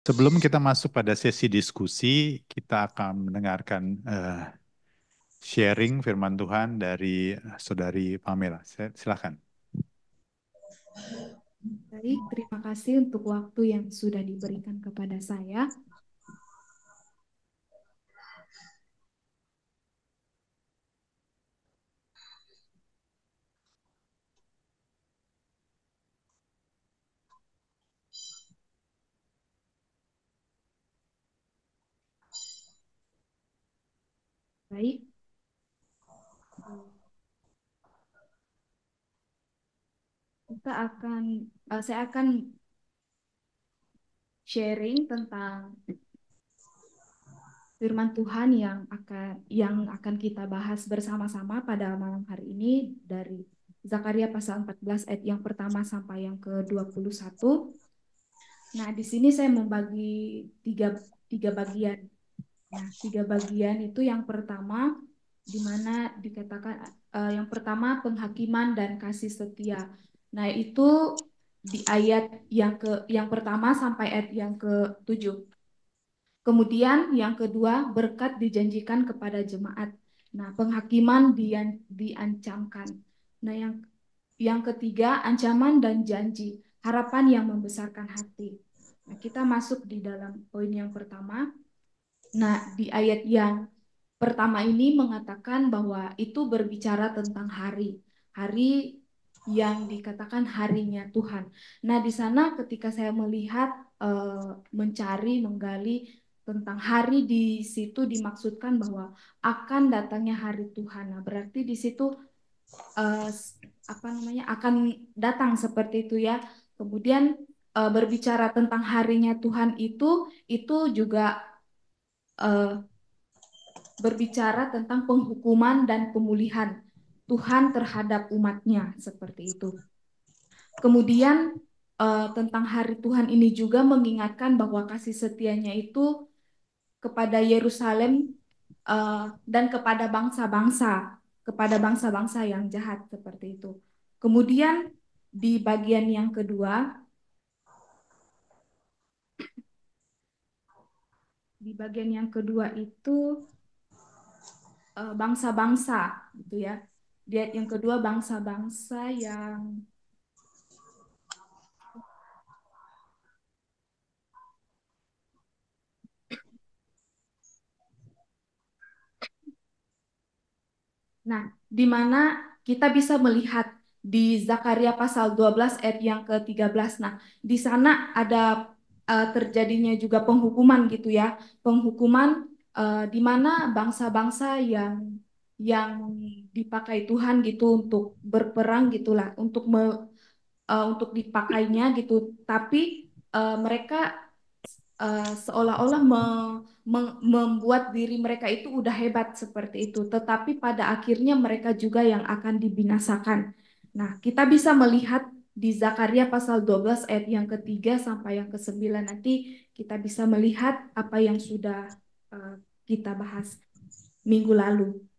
Sebelum kita masuk pada sesi diskusi, kita akan mendengarkan sharing firman Tuhan dari Saudari Pamela. Silakan. Baik, terima kasih untuk waktu yang sudah diberikan kepada saya. Baik, kita akan, saya akan sharing tentang firman Tuhan yang akan kita bahas bersama-sama pada malam hari ini dari Zakaria pasal 14 ayat yang pertama sampai yang ke-21. Nah, di sini saya membagi tiga bagian. Nah, tiga bagian itu yang pertama di mana dikatakan yang pertama penghakiman dan kasih setia. Nah, itu di ayat yang pertama sampai ayat yang ke-7. Kemudian yang kedua berkat dijanjikan kepada jemaat. Nah, penghakiman diancamkan. Nah, yang ketiga ancaman dan janji, harapan yang membesarkan hati. Nah, kita masuk di dalam poin yang pertama. Nah, di ayat yang pertama ini mengatakan bahwa itu berbicara tentang hari. Hari yang dikatakan harinya Tuhan. Nah, di sana ketika saya melihat, mencari, menggali tentang hari di situ dimaksudkan bahwa akan datangnya hari Tuhan. Nah, berarti di situ eh, apa namanya akan datang seperti itu ya. Kemudian berbicara tentang harinya Tuhan itu juga eh, berbicara tentang penghukuman dan pemulihan Tuhan terhadap umatnya seperti itu. Kemudian tentang hari Tuhan ini juga mengingatkan bahwa kasih setianya itu kepada Yerusalem dan kepada bangsa-bangsa yang jahat seperti itu. Kemudian di bagian yang kedua, itu bangsa-bangsa gitu ya. Di ayat yang kedua bangsa-bangsa yang Nah, di mana kita bisa melihat di Zakaria pasal 12 ayat yang ke-13. Nah, di sana ada terjadinya juga penghukuman gitu ya. Penghukuman di mana bangsa-bangsa yang dipakai Tuhan gitu untuk berperang gitulah, untuk dipakainya gitu. Tapi mereka seolah-olah membuat diri mereka itu udah hebat seperti itu, tetapi pada akhirnya mereka juga yang akan dibinasakan. Nah, kita bisa melihat di Zakaria pasal 12 ayat yang ketiga sampai yang ke-9 nanti kita bisa melihat apa yang sudah eh, kita bahas minggu lalu.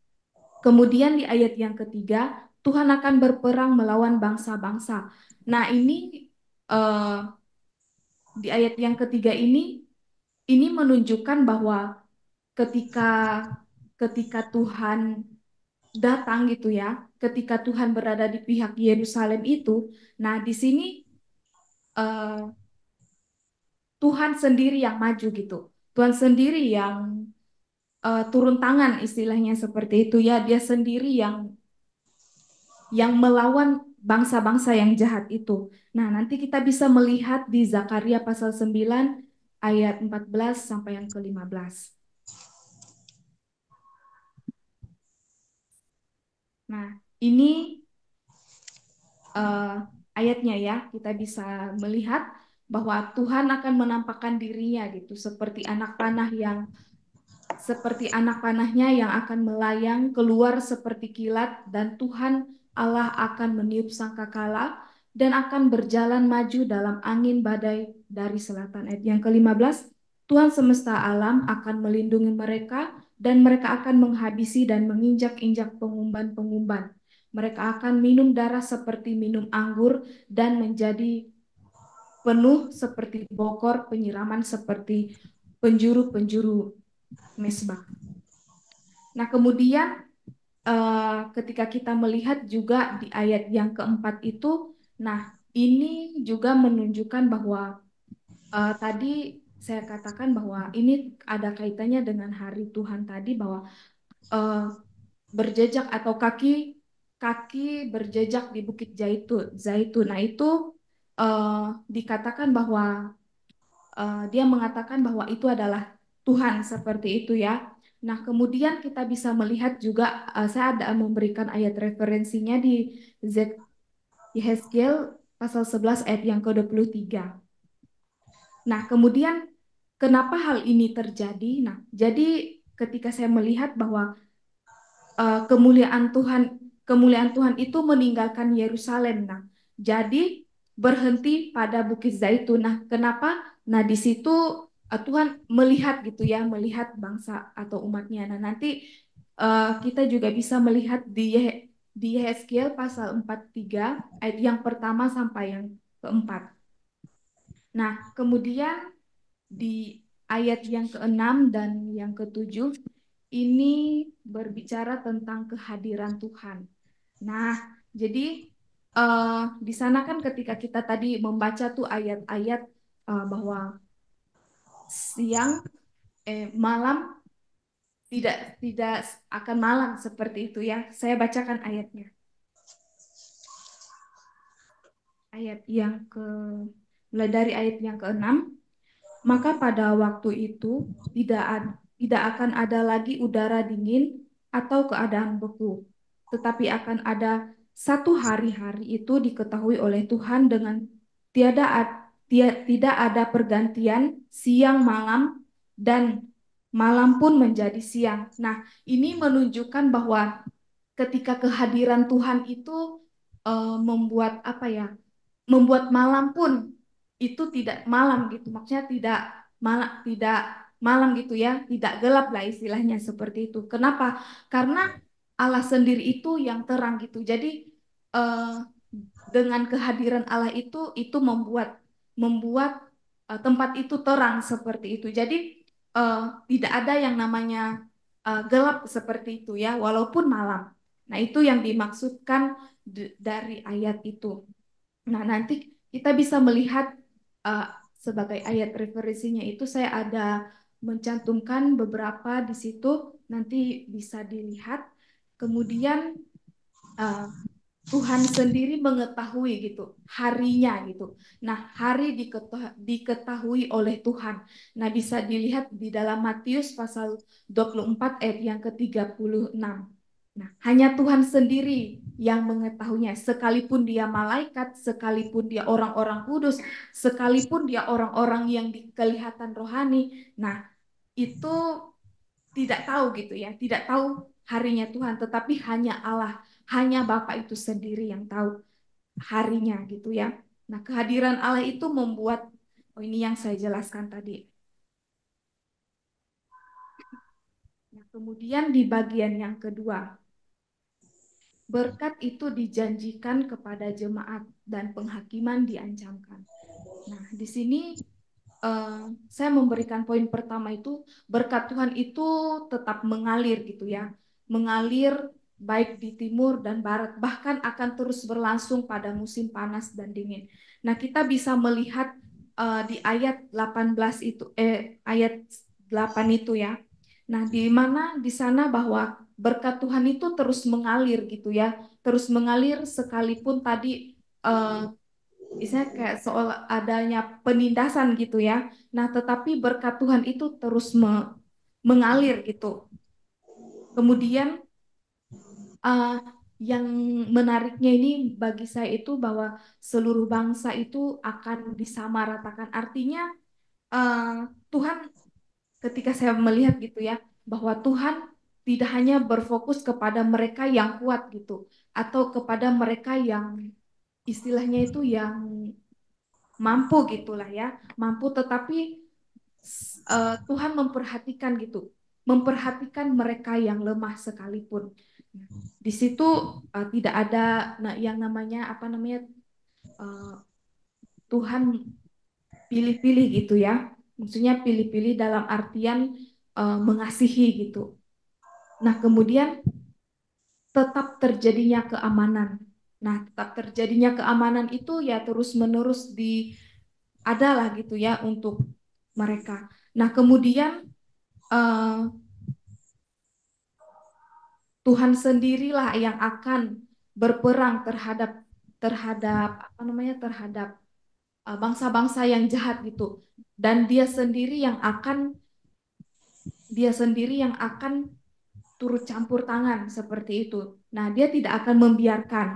Kemudian di ayat yang ketiga, Tuhan akan berperang melawan bangsa-bangsa. Nah, ini eh, di ayat yang ketiga ini menunjukkan bahwa ketika ketika Tuhan datang gitu ya, ketika Tuhan berada di pihak Yerusalem itu, nah di sini eh, Tuhan sendiri yang maju gitu. Tuhan sendiri yang turun tangan istilahnya seperti itu ya, dia sendiri yang melawan bangsa-bangsa yang jahat itu. Nah, nanti kita bisa melihat di Zakaria pasal 9 ayat 14 sampai yang ke-15. Nah, ini eh, ayatnya ya, kita bisa melihat bahwa Tuhan akan menampakkan dirinya gitu, seperti anak panahnya yang akan melayang keluar seperti kilat, dan Tuhan Allah akan meniup sangkakala dan akan berjalan maju dalam angin badai dari selatan. Ayat yang ke-15, Tuhan semesta alam akan melindungi mereka dan mereka akan menghabisi dan menginjak-injak pengumban-pengumban. Mereka akan minum darah seperti minum anggur dan menjadi penuh seperti bokor, penyiraman seperti penjuru-penjuru mesbah. Nah, kemudian ketika kita melihat juga di ayat yang keempat itu, nah ini juga menunjukkan bahwa tadi saya katakan bahwa ini ada kaitannya dengan hari Tuhan tadi bahwa eh, berjejak atau kaki kaki berjejak di Bukit Zaitun. Zaitun. Nah itu dikatakan bahwa dia mengatakan bahwa itu adalah Tuhan seperti itu ya. Nah, kemudian kita bisa melihat juga saya ada memberikan ayat referensinya di Yehezkiel pasal 11 ayat yang ke-23. Nah, kemudian kenapa hal ini terjadi? Nah, jadi ketika saya melihat bahwa kemuliaan Tuhan itu meninggalkan Yerusalem. Nah, jadi berhenti pada Bukit Zaitun. Nah, kenapa? Nah, di situ Tuhan melihat gitu ya, melihat bangsa atau umatnya. Nah, nanti kita juga bisa melihat di Yehezkiel pasal 43 ayat yang pertama sampai yang keempat. Nah, kemudian di ayat yang keenam dan yang ketujuh ini berbicara tentang kehadiran Tuhan. Nah, jadi di sana kan ketika kita tadi membaca tuh ayat-ayat bahwa siang malam tidak tidak akan malam seperti itu ya. Saya bacakan ayatnya. Ayat yang ke mulai dari ayat yang keenam. Maka pada waktu itu tidak akan ada lagi udara dingin atau keadaan beku, tetapi akan ada satu hari-hari itu diketahui oleh Tuhan dengan tidak ada pergantian siang malam dan malam pun menjadi siang. Nah, ini menunjukkan bahwa ketika kehadiran Tuhan itu membuat apa ya? Membuat malam pun itu tidak malam gitu. Maksudnya tidak malam gitu ya, tidak gelap lah istilahnya seperti itu. Kenapa? Karena Allah sendiri itu yang terang gitu. Jadi eh, dengan kehadiran Allah itu membuat tempat itu terang seperti itu. Jadi tidak ada yang namanya gelap seperti itu ya, walaupun malam. Nah, itu yang dimaksudkan dari ayat itu. Nah, nanti kita bisa melihat uh, sebagai ayat referensinya itu saya ada mencantumkan beberapa di situ, nanti bisa dilihat. Kemudian uh, Tuhan sendiri mengetahui gitu harinya gitu. Nah, hari diketahui oleh Tuhan. Nah, bisa dilihat di dalam Matius pasal 24 ayat yang ke-36. Nah, hanya Tuhan sendiri yang mengetahuinya. Sekalipun dia malaikat, sekalipun dia orang-orang kudus, sekalipun dia orang-orang yang kelihatan rohani. Nah, itu tidak tahu gitu ya, tidak tahu harinya Tuhan, tetapi hanya Allah, hanya Bapa itu sendiri yang tahu harinya gitu ya. Nah, kehadiran Allah itu membuat oh ini yang saya jelaskan tadi. Nah, kemudian di bagian yang kedua, berkat itu dijanjikan kepada jemaat dan penghakiman diancamkan. Nah, di sini saya memberikan poin pertama itu berkat Tuhan itu tetap mengalir gitu ya, mengalir baik di timur dan barat, bahkan akan terus berlangsung pada musim panas dan dingin. Nah, kita bisa melihat di ayat 18 itu, ayat 8 itu ya. Nah, di mana di sana bahwa berkat Tuhan itu terus mengalir gitu ya, terus mengalir sekalipun tadi eh, misalnya kayak soal adanya penindasan gitu ya. Nah, tetapi berkat Tuhan itu terus mengalir gitu. Kemudian uh, yang menariknya ini bagi saya itu bahwa seluruh bangsa itu akan disamaratakan. Artinya Tuhan ketika saya melihat gitu ya, bahwa Tuhan tidak hanya berfokus kepada mereka yang kuat gitu, atau kepada mereka yang istilahnya itu yang mampu gitulah ya, mampu tetapi Tuhan memperhatikan gitu, memperhatikan mereka yang lemah sekalipun. Di situ tidak ada yang namanya apa namanya uh, Tuhan. pilih-pilih gitu ya. Maksudnya pilih-pilih dalam artian mengasihi gitu. Nah, kemudian tetap terjadinya keamanan. Nah, tetap terjadinya keamanan itu ya terus-menerus adalah gitu ya untuk mereka. Nah, kemudian eh, Tuhan sendirilah yang akan berperang terhadap terhadap apa namanya terhadap bangsa-bangsa yang jahat gitu. Dan dia sendiri yang akan turut campur tangan seperti itu. Nah, dia tidak akan membiarkan.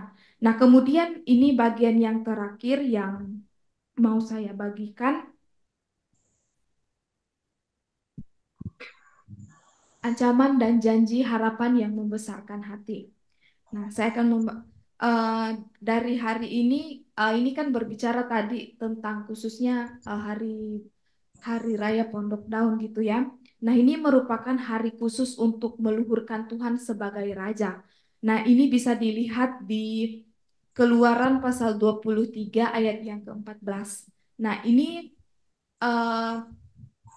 Nah, kemudian ini bagian yang terakhir yang mau saya bagikan, ancaman dan janji harapan yang membesarkan hati. Nah, saya akan eh, dari hari ini kan berbicara tadi tentang khususnya hari Hari Raya Pondok Daun gitu ya. Nah, ini merupakan hari khusus untuk meluhurkan Tuhan sebagai Raja. Nah, ini bisa dilihat di Keluaran pasal 23 ayat yang ke-14. Nah, ini eh,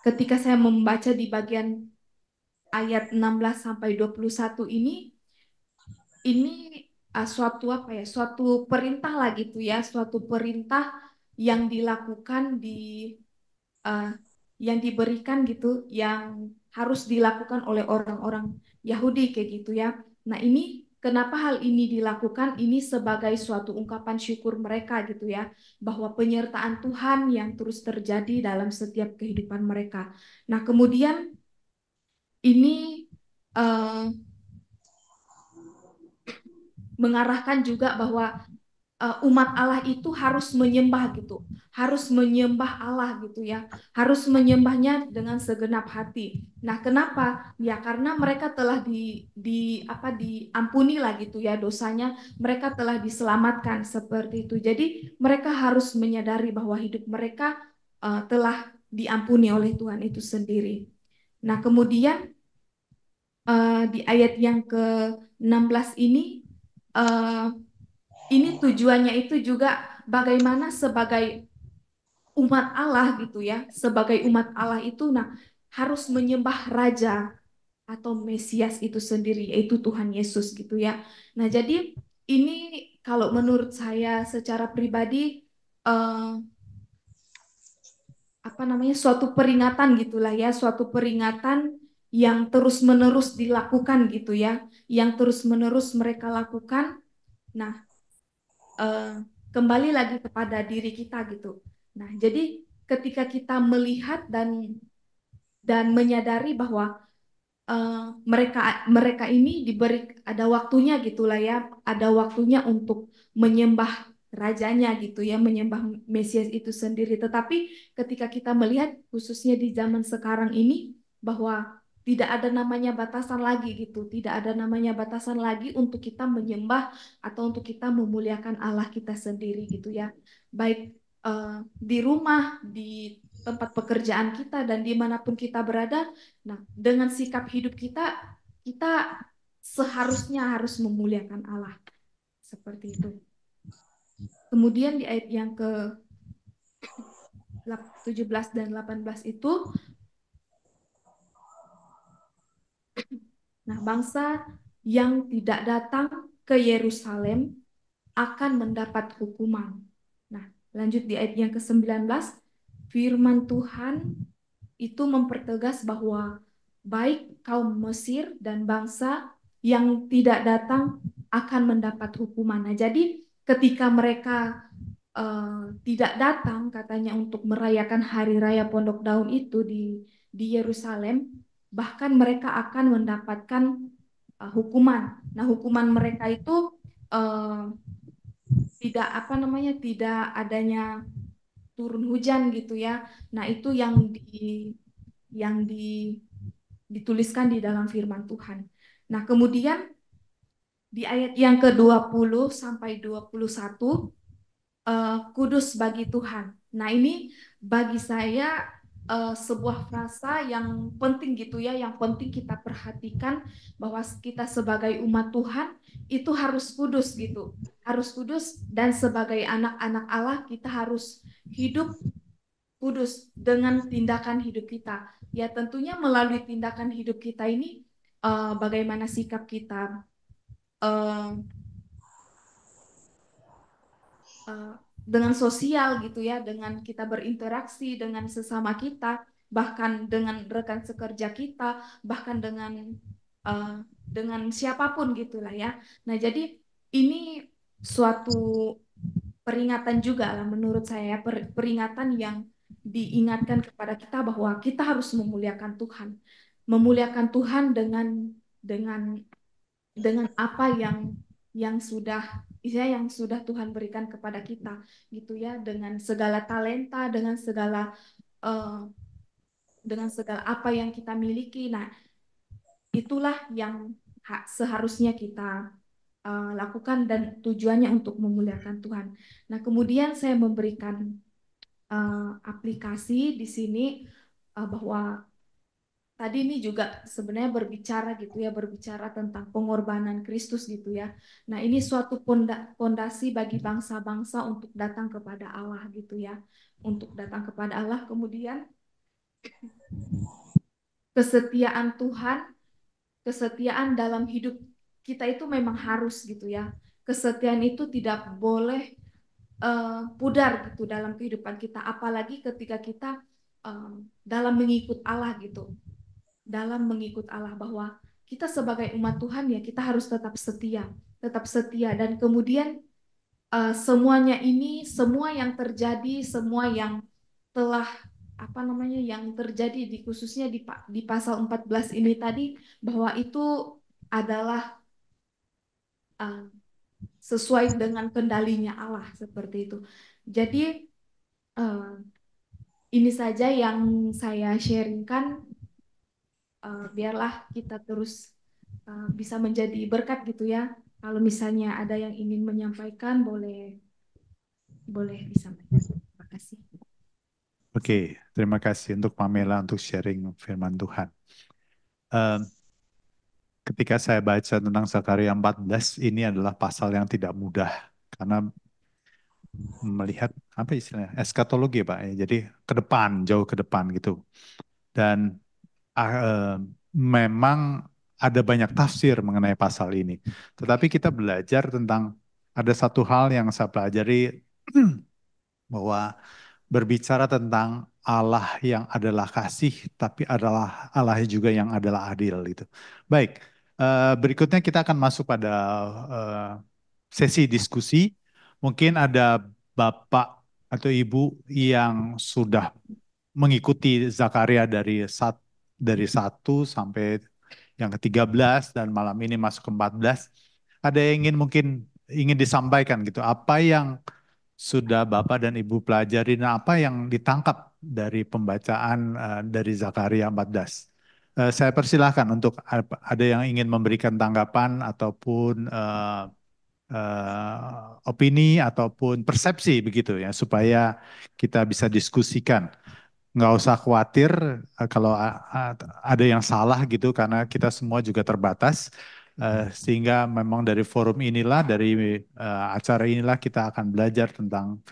ketika saya membaca di bagian ayat 16 sampai 21 ini suatu apa ya? Suatu perintah lah gitu ya, suatu perintah yang dilakukan uh, yang diberikan gitu, yang harus dilakukan oleh orang-orang Yahudi kayak gitu ya. Nah, ini kenapa hal ini dilakukan? Ini sebagai suatu ungkapan syukur mereka gitu ya, bahwa penyertaan Tuhan yang terus terjadi dalam setiap kehidupan mereka. Nah, kemudian ini uh, mengarahkan juga bahwa umat Allah itu harus menyembah gitu, harus menyembah Allah gitu ya, harus menyembahnya dengan segenap hati. Nah, kenapa? Ya karena mereka telah diampuni lah gitu ya dosanya, mereka telah diselamatkan seperti itu. Jadi mereka harus menyadari bahwa hidup mereka telah diampuni oleh Tuhan itu sendiri. Nah, kemudian di ayat yang ke-16 uh, ini tujuannya itu juga bagaimana sebagai umat Allah gitu ya, sebagai umat Allah itu nah harus menyembah Raja atau Mesias itu sendiri, yaitu Tuhan Yesus gitu ya. Nah, jadi ini kalau menurut saya secara pribadi eh, apa namanya suatu peringatan gitulah ya, suatu peringatan yang terus-menerus dilakukan gitu ya, yang terus-menerus mereka lakukan. Nah, eh, kembali lagi kepada diri kita gitu. Nah, jadi ketika kita melihat dan menyadari bahwa mereka mereka ini diberi ada waktunya gitulah ya, ada waktunya untuk menyembah rajanya gitu ya, menyembah Mesias itu sendiri. Tetapi ketika kita melihat khususnya di zaman sekarang ini bahwa tidak ada namanya batasan lagi gitu, tidak ada namanya batasan lagi untuk kita menyembah atau untuk kita memuliakan Allah kita sendiri gitu ya. Baik di rumah, di tempat pekerjaan kita dan dimanapun kita berada. Nah, dengan sikap hidup kita, kita seharusnya harus memuliakan Allah. Seperti itu. Kemudian di ayat yang ke 17 dan 18 itu, nah bangsa yang tidak datang ke Yerusalem akan mendapat hukuman. Nah, lanjut di ayat yang ke-19, firman Tuhan itu mempertegas bahwa baik kaum Mesir dan bangsa yang tidak datang akan mendapat hukuman. Nah, jadi ketika mereka tidak datang katanya untuk merayakan hari raya Pondok Daun itu di Yerusalem, bahkan mereka akan mendapatkan hukuman. Nah, hukuman mereka itu uh, tidak apa namanya, tidak adanya turun hujan gitu ya. Nah, itu yang dituliskan di dalam firman Tuhan. Nah, kemudian di ayat yang ke-20 sampai 21 kudus bagi Tuhan. Nah, ini bagi saya sebuah frasa yang penting gitu ya, yang penting kita perhatikan bahwa kita sebagai umat Tuhan itu harus kudus gitu. Harus kudus dan sebagai anak-anak Allah kita harus hidup kudus dengan tindakan hidup kita. Ya tentunya melalui tindakan hidup kita ini bagaimana sikap kita eh, eh, dengan sosial gitu ya, dengan kita berinteraksi dengan sesama kita, bahkan dengan rekan sekerja kita, bahkan eh, dengan siapapun gitulah ya. Nah, jadi ini suatu peringatan juga lah menurut saya, peringatan yang diingatkan kepada kita bahwa kita harus memuliakan Tuhan. Memuliakan Tuhan dengan dengan apa yang sudah yang sudah Tuhan berikan kepada kita gitu ya, dengan segala talenta, eh, dengan segala apa yang kita miliki. Nah, itulah yang seharusnya kita lakukan dan tujuannya untuk memuliakan Tuhan. Nah, kemudian saya memberikan aplikasi di sini bahwa tadi ini juga sebenarnya berbicara gitu ya, berbicara tentang pengorbanan Kristus gitu ya. Nah, ini suatu pondasi bagi bangsa-bangsa untuk datang kepada Allah gitu ya. Untuk datang kepada Allah, kemudian kesetiaan Tuhan, kesetiaan dalam hidup kita itu memang harus gitu ya. Kesetiaan itu tidak boleh pudar gitu dalam kehidupan kita, apalagi ketika kita dalam mengikut Allah gitu, dalam mengikut Allah, bahwa kita sebagai umat Tuhan ya kita harus tetap setia dan kemudian semuanya ini, semua yang terjadi, semua yang telah apa namanya yang terjadi di khususnya di pasal 14 ini tadi, bahwa itu adalah uh, sesuai dengan kendalinya Allah seperti itu. Jadi uh, ini saja yang saya sharingkan. Biarlah kita terus bisa menjadi berkat gitu ya. Kalau misalnya ada yang ingin menyampaikan, boleh boleh disampaikan. Terima kasih. Oke, terima kasih untuk Pamela untuk sharing firman Tuhan. Eh, Ketika saya baca tentang Zakaria 14, ini adalah pasal yang tidak mudah karena melihat apa istilahnya eskatologi Pak ya. Jadi ke depan, jauh ke depan gitu. Dan memang ada banyak tafsir mengenai pasal ini. Tetapi kita belajar tentang ada satu hal yang saya pelajari bahwa berbicara tentang Allah yang adalah kasih, tapi adalah Allah juga yang adalah adil itu. Baik, berikutnya kita akan masuk pada eh, sesi diskusi. Mungkin ada Bapak atau Ibu yang sudah mengikuti Zakaria dari satu sampai yang ke-13 dan malam ini masuk ke-14. Ada yang ingin disampaikan gitu. Apa yang sudah Bapak dan Ibu pelajari dan apa yang ditangkap dari pembacaan dari Zakaria 14. Saya persilahkan untuk ada yang ingin memberikan tanggapan ataupun opini ataupun persepsi begitu ya supaya kita bisa diskusikan. Nggak usah khawatir kalau ada yang salah gitu karena kita semua juga terbatas. Sehingga memang dari forum inilah, dari acara inilah kita akan belajar tentang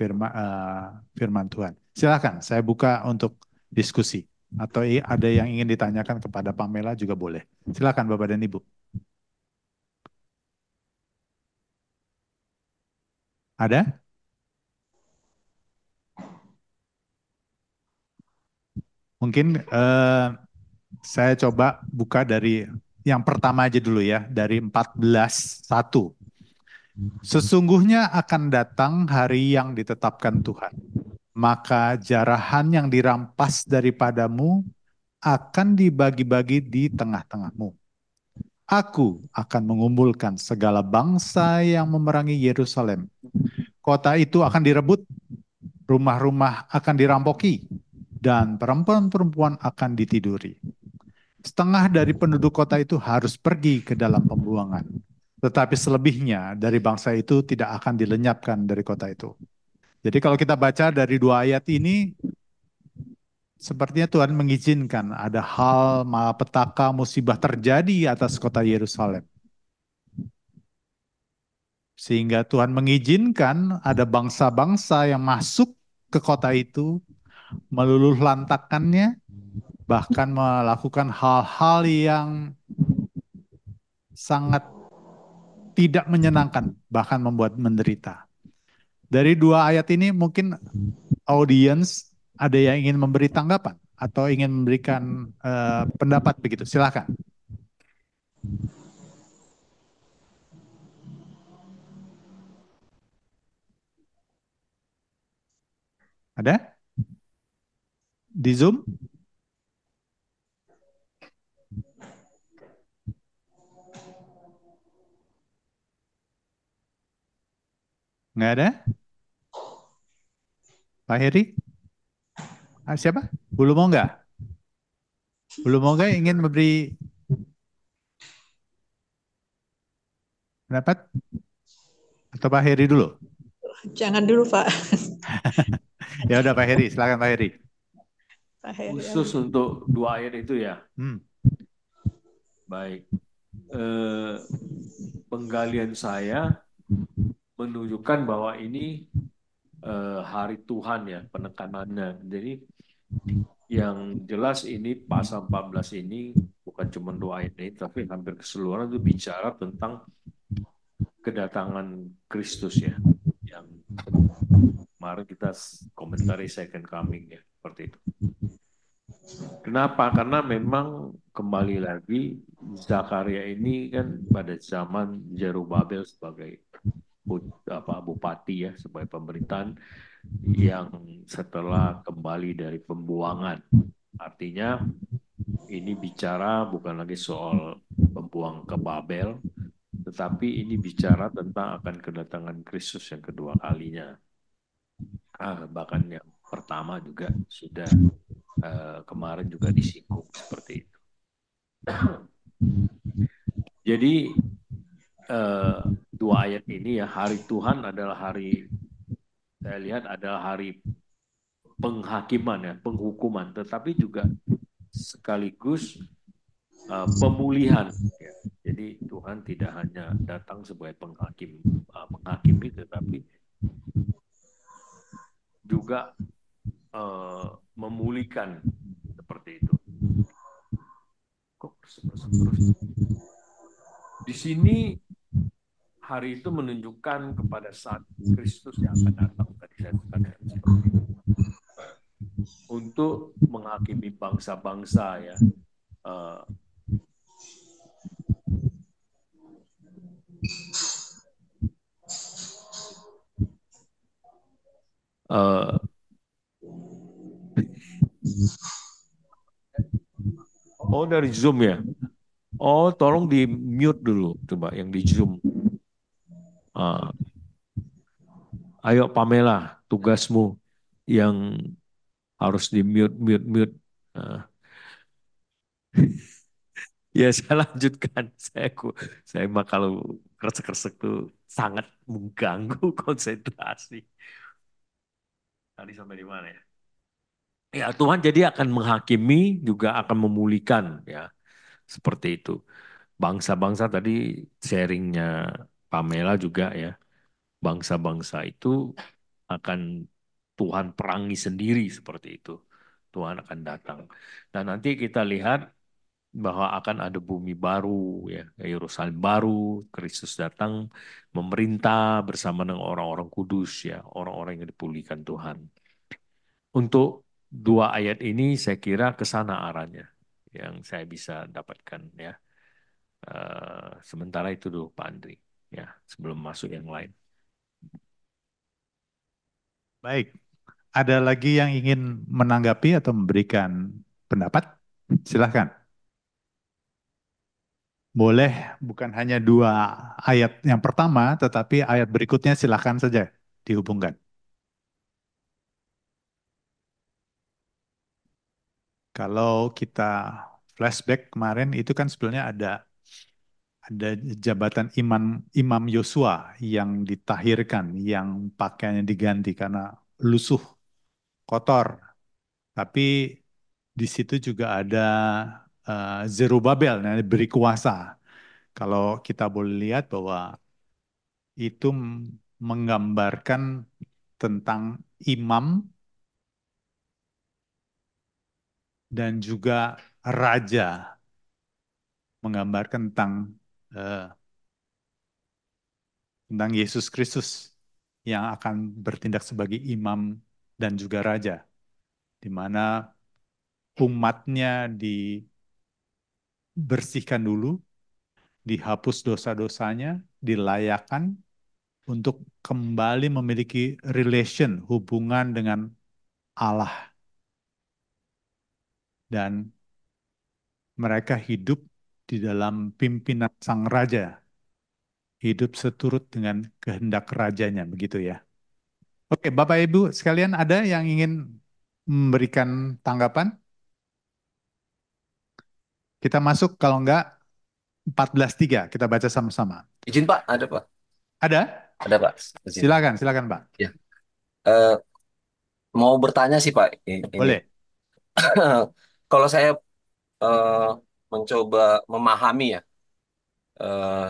firman Tuhan. Silakan, saya buka untuk diskusi. Atau ada yang ingin ditanyakan kepada Pamela juga boleh. Silakan Bapak dan Ibu. Ada? Mungkin saya coba buka dari yang pertama aja dulu ya, dari 14:1. Sesungguhnya akan datang hari yang ditetapkan Tuhan, maka jarahan yang dirampas daripadamu akan dibagi-bagi di tengah-tengahmu. Aku akan mengumpulkan segala bangsa yang memerangi Yerusalem. Kota itu akan direbut, rumah-rumah akan dirampoki, dan perempuan-perempuan akan ditiduri. Setengah dari penduduk kota itu harus pergi ke dalam pembuangan. Tetapi selebihnya dari bangsa itu tidak akan dilenyapkan dari kota itu. Jadi kalau kita baca dari dua ayat ini, sepertinya Tuhan mengizinkan ada hal malapetaka musibah terjadi atas kota Yerusalem. Sehingga Tuhan mengizinkan ada bangsa-bangsa yang masuk ke kota itu meluluh lantakkannya, bahkan melakukan hal-hal yang sangat tidak menyenangkan, bahkan membuat menderita. Dari dua ayat ini mungkin audiens ada yang ingin memberi tanggapan atau ingin memberikan pendapat begitu. Silakan. Ada di Zoom? Nggak ada? Pak Heri? Ah, siapa? Bulu Mongga? Bulu Mongga ingin memberi pendapat? Atau Pak Heri dulu? Jangan dulu, Pak. Ya udah Pak Heri, silakan Pak Heri. Pak Heri. Khusus untuk dua ayat itu ya. Baik. Penggalian saya menunjukkan bahwa ini hari Tuhan ya penekanannya. Jadi yang jelas ini pasal 14 ini bukan cuma dua ayat ini, tapi hampir keseluruhan itu bicara tentang kedatangan Kristus ya. Yang kemarin kita komentari second coming ya, seperti itu. Kenapa? Karena memang kembali lagi Zakaria ini kan pada zaman Zerubabel sebagai bupati ya, sebagai pemerintahan yang setelah kembali dari pembuangan. Artinya ini bicara bukan lagi soal pembuang ke Babel, tetapi ini bicara tentang akan kedatangan Kristus yang kedua kalinya. Bahkan yang pertama juga sudah kemarin juga disinggung seperti itu. Jadi dua ayat ini ya, hari Tuhan adalah hari, saya lihat adalah hari penghakiman ya, penghukuman, tetapi juga sekaligus pemulihan. Ya. Jadi Tuhan tidak hanya datang sebagai menghakimi, tetapi juga memulihkan seperti itu. Kok terus? Di sini hari itu menunjukkan kepada saat Kristus yang akan datang tadi saya katakan seperti itu. Untuk menghakimi bangsa-bangsa ya. Oh dari Zoom ya? Oh tolong di mute dulu coba yang di Zoom. Ayo Pamela, tugasmu yang harus di mute. Ya saya lanjutkan. Saya mah kalau kresek-kresek tuh sangat mengganggu konsentrasi. Tadi sampai di mana ya? Ya Tuhan jadi akan menghakimi juga akan memulihkan ya seperti itu. Bangsa-bangsa tadi sharingnya Pamela juga ya. Bangsa-bangsa itu akan Tuhan perangi sendiri seperti itu. Tuhan akan datang. Dan nanti kita lihat bahwa akan ada bumi baru, ya, Yerusalem baru, Kristus datang memerintah bersama dengan orang-orang kudus, ya, orang-orang yang dipulihkan Tuhan. Untuk dua ayat ini saya kira ke sana arahnya yang saya bisa dapatkan, ya. Sementara itu dulu Pak Andri, ya, sebelum masuk yang lain. Baik, ada lagi yang ingin menanggapi atau memberikan pendapat? Silahkan. Boleh bukan hanya dua ayat yang pertama, tetapi ayat berikutnya silahkan saja dihubungkan. Kalau kita flashback kemarin itu kan sebenarnya ada jabatan Imam Yosua yang ditahirkan, yang pakaiannya diganti karena lusuh, kotor. Tapi di situ juga ada Zerubabel yang diberi kuasa. Kalau kita boleh lihat bahwa itu menggambarkan tentang imam dan juga raja, menggambarkan eh, tentang Yesus Kristus yang akan bertindak sebagai imam dan juga raja, di mana umatnya dibersihkan dulu, dihapus dosa-dosanya, dilayakkan untuk kembali memiliki hubungan dengan Allah. Dan mereka hidup di dalam pimpinan sang raja, hidup seturut dengan kehendak rajanya, begitu ya. Oke, Bapak Ibu sekalian, ada yang ingin memberikan tanggapan? Kita masuk, kalau enggak 14:3 kita baca sama-sama. Izin Pak, ada Pak. Ada? Ada Pak. Izin. Silakan Pak. Ya. Eh, mau bertanya sih Pak. Ini Boleh. kalau saya eh, mencoba memahami ya eh,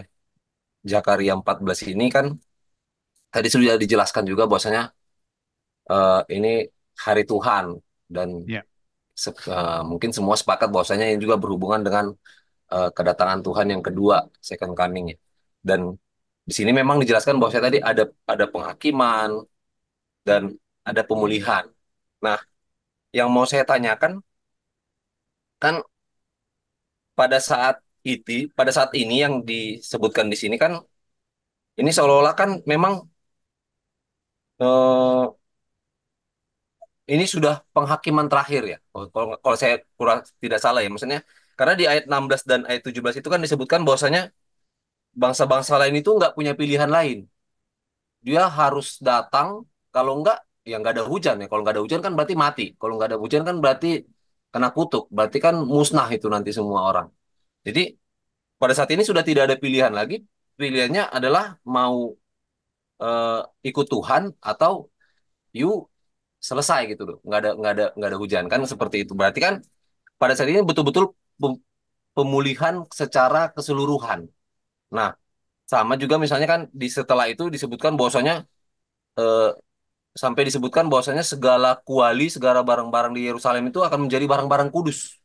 Zakaria 14 ini kan tadi sudah dijelaskan juga bahwasanya ini hari Tuhan dan Ya. mungkin semua sepakat bahwasanya ini juga berhubungan dengan kedatangan Tuhan yang kedua, second coming ya. Dan di sini memang dijelaskan bahwa tadi ada penghakiman dan ada pemulihan. Nah, yang mau saya tanyakan kan pada saat ini yang disebutkan di sini kan ini seolah-olah kan memang eh, ini sudah penghakiman terakhir ya. Kalau saya kurang tidak salah ya, maksudnya karena di ayat 16 dan ayat 17 itu kan disebutkan bahwasanya bangsa-bangsa lain itu nggak punya pilihan lain. Dia harus datang, kalau nggak ya nggak ada hujan ya. Kalau nggak ada hujan kan berarti mati. Kalau nggak ada hujan kan berarti kena kutuk, berarti kan musnah itu nanti semua orang. Jadi pada saat ini sudah tidak ada pilihan lagi. Pilihannya adalah mau eh, ikut Tuhan atau you selesai gitu loh. Nggak ada hujan kan seperti itu. Berarti kan pada saat ini betul-betul pemulihan secara keseluruhan. Nah, sama juga misalnya kan setelah itu disebutkan bahwasanya eh, sampai disebutkan bahwasanya segala kuali, segala barang-barang di Yerusalem itu akan menjadi barang-barang kudus.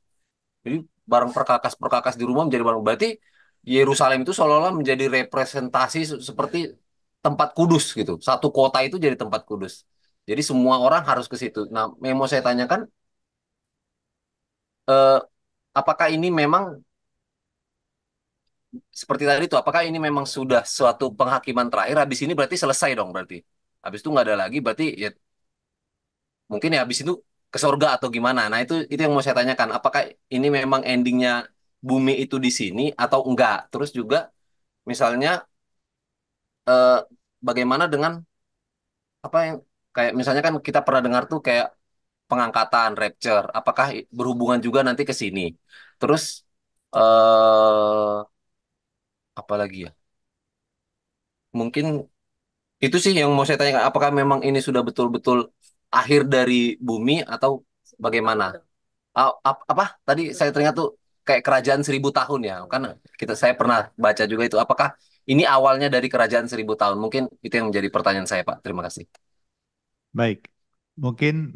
Jadi barang perkakas-perkakas di rumah menjadi barang. Berarti Yerusalem itu seolah-olah menjadi representasi seperti tempat kudus gitu. Satu kota itu jadi tempat kudus. Jadi semua orang harus ke situ. Nah, yang mau saya tanyakan, eh, apakah ini memang seperti tadi itu? Apakah ini memang sudah suatu penghakiman terakhir? Habis ini berarti selesai dong berarti. Habis itu nggak ada lagi. Berarti ya mungkin ya habis itu ke surga atau gimana. Nah itu yang mau saya tanyakan. Apakah ini memang endingnya bumi itu di sini atau enggak? Terus juga misalnya eh, bagaimana dengan apa yang kayak misalnya kan kita pernah dengar tuh kayak pengangkatan rapture. Apakah berhubungan juga nanti ke sini? Terus apa lagi ya? Mungkin itu sih yang mau saya tanyakan. Apakah memang ini sudah betul-betul akhir dari bumi atau bagaimana? Apa tadi saya teringat tuh kayak kerajaan 1.000 tahun ya kan saya pernah baca juga itu apakah ini awalnya dari kerajaan 1.000 tahun mungkin itu yang menjadi pertanyaan saya Pak, terima kasih. Baik. Mungkin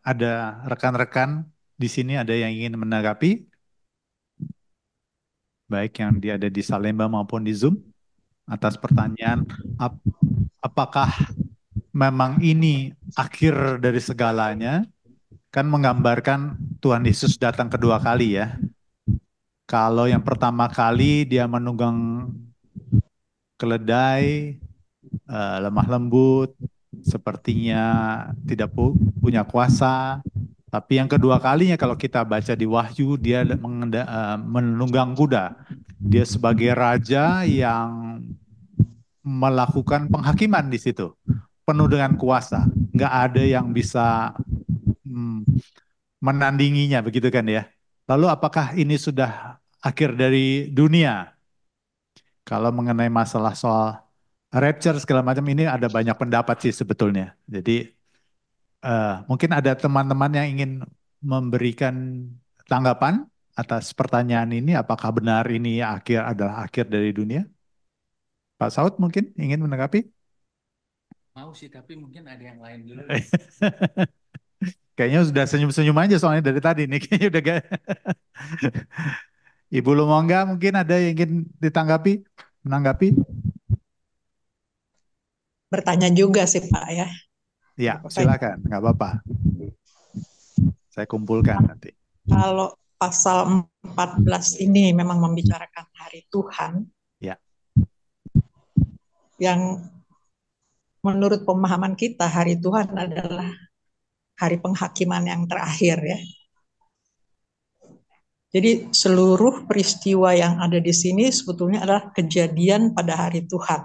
ada rekan-rekan di sini ada yang ingin menanggapi, baik yang dia ada di Salemba maupun di Zoom, atas pertanyaan apakah memang ini akhir dari segalanya. Kan menggambarkan Tuhan Yesus datang kedua kali ya. Kalau yang pertama kali dia menunggang keledai, lemah lembut, sepertinya tidak punya kuasa. Tapi yang kedua kalinya kalau kita baca di Wahyu, dia menunggang kuda. Dia sebagai raja yang melakukan penghakiman di situ, penuh dengan kuasa. Nggak ada yang bisa menandinginya, begitu kan ya. Lalu apakah ini sudah akhir dari dunia? Kalau mengenai masalah soal rapture segala macam ini ada banyak pendapat sih sebetulnya. Jadi mungkin ada teman-teman yang ingin memberikan tanggapan atas pertanyaan ini, apakah benar ini adalah akhir dari dunia? Pak Saud mungkin ingin menanggapi? Mau sih, tapi mungkin ada yang lain dulu. Kayaknya sudah senyum-senyum aja soalnya dari tadi nih. Kayaknya udah gak. Ibu Lumongga mungkin ada yang ingin ditanggapi, menanggapi? Bertanya juga sih Pak ya. Ya, Nggak apa-apa ya. silakan, nggak apa-apa. Saya kumpulkan nanti. Kalau pasal 14 ini memang membicarakan hari Tuhan, Ya, yang menurut pemahaman kita hari Tuhan adalah hari penghakiman yang terakhir ya. Jadi seluruh peristiwa yang ada di sini sebetulnya adalah kejadian pada hari Tuhan.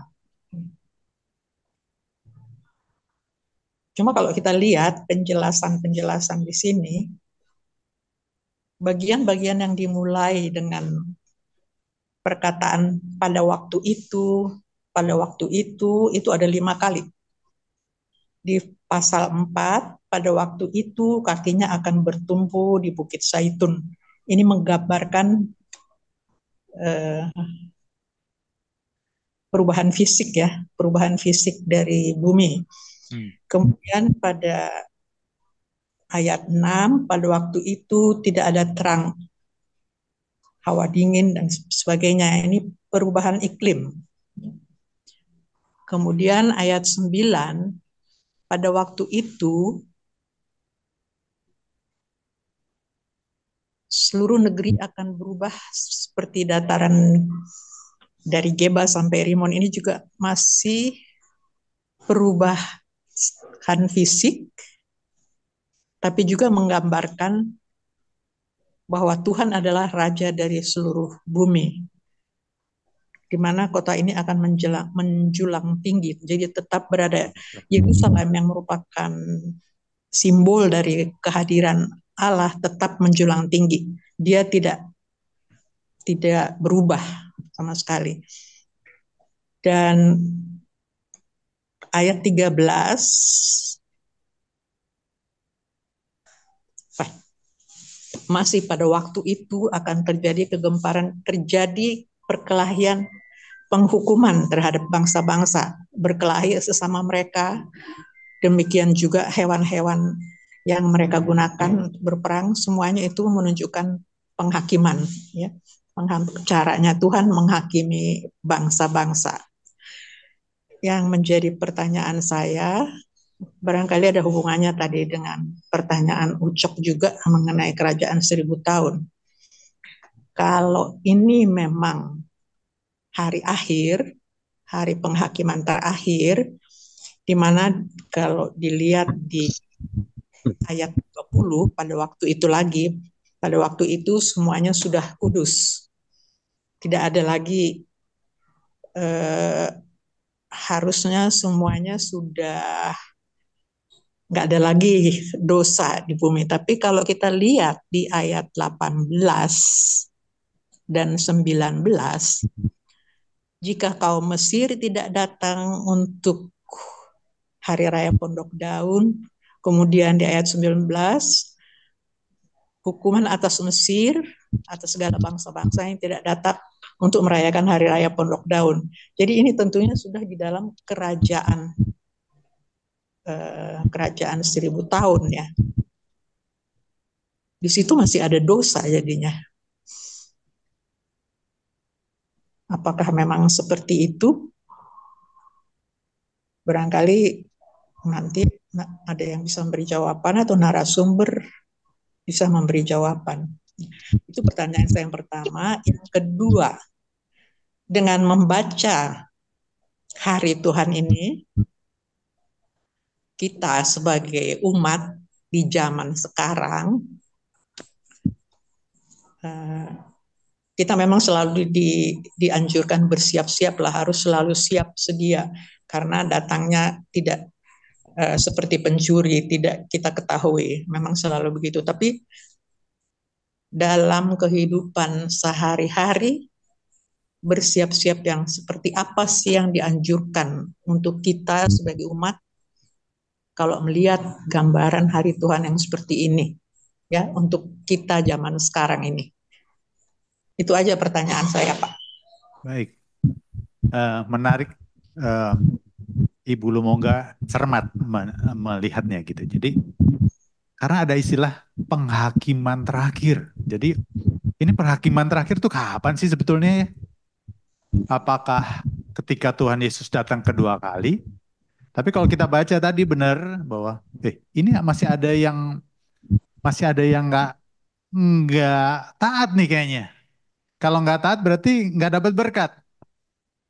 Cuma kalau kita lihat penjelasan-penjelasan di sini, bagian-bagian yang dimulai dengan perkataan pada waktu itu ada 5 kali. Di pasal 4, pada waktu itu kakinya akan bertumpu di Bukit Zaitun. Ini menggambarkan perubahan fisik ya, perubahan fisik dari bumi. Kemudian pada ayat 6, pada waktu itu tidak ada terang, hawa dingin dan sebagainya. Ini perubahan iklim. Kemudian ayat 9, pada waktu itu seluruh negeri akan berubah seperti dataran dari Geba sampai Rimon. Ini juga masih perubahan fisik, tapi juga menggambarkan bahwa Tuhan adalah Raja dari seluruh bumi, di mana kota ini akan menjulang tinggi. Jadi tetap berada Yerusalem yang merupakan simbol dari kehadiran Allah tetap menjulang tinggi. Dia tidak berubah sama sekali. Dan ayat 13, masih pada waktu itu akan terjadi kegemparan, terjadi perkelahian, penghukuman terhadap bangsa-bangsa, berkelahi sesama mereka. Demikian juga hewan-hewan yang mereka gunakan berperang, semuanya itu menunjukkan penghakiman ya. Caranya Tuhan menghakimi bangsa-bangsa. Yang menjadi pertanyaan saya, barangkali ada hubungannya tadi dengan pertanyaan Ucok juga mengenai kerajaan 1000 tahun. Kalau ini memang hari akhir, hari penghakiman terakhir, di mana kalau dilihat di ayat 20, pada waktu itu semuanya sudah kudus. Tidak ada lagi, harusnya semuanya sudah nggak ada lagi dosa di bumi. Tapi kalau kita lihat di ayat 18 dan 19, jika kaum Mesir tidak datang untuk hari raya Pondok Daun, kemudian di ayat 19, hukuman atas Mesir, atas segala bangsa-bangsa yang tidak datang untuk merayakan hari raya Pondok Daun. Jadi ini tentunya sudah di dalam kerajaan 1000 tahun ya. Di situ masih ada dosa jadinya. Apakah memang seperti itu? Barangkali nanti ada yang bisa memberi jawaban atau narasumber bisa memberi jawaban. Itu pertanyaan saya yang pertama. Yang kedua, dengan membaca hari Tuhan ini, kita sebagai umat di zaman sekarang, kita memang selalu dianjurkan bersiap-siap lah, harus selalu siap sedia, karena datangnya tidak seperti pencuri, tidak kita ketahui, memang selalu begitu. Tapi dalam kehidupan sehari-hari, bersiap-siap yang seperti apa sih yang dianjurkan untuk kita sebagai umat kalau melihat gambaran hari Tuhan yang seperti ini, ya, untuk kita zaman sekarang ini. Itu aja pertanyaan saya, Pak. Baik, menarik. Ibu Lumongga cermat melihatnya gitu. Jadi Karena ada istilah penghakiman terakhir. Jadi ini penghakiman terakhir tuh kapan sih sebetulnya ya? Apakah ketika Tuhan Yesus datang kedua kali? Tapi kalau kita baca tadi benar bahwa ini masih ada yang nggak taat nih kayaknya. Kalau nggak taat berarti nggak dapat berkat.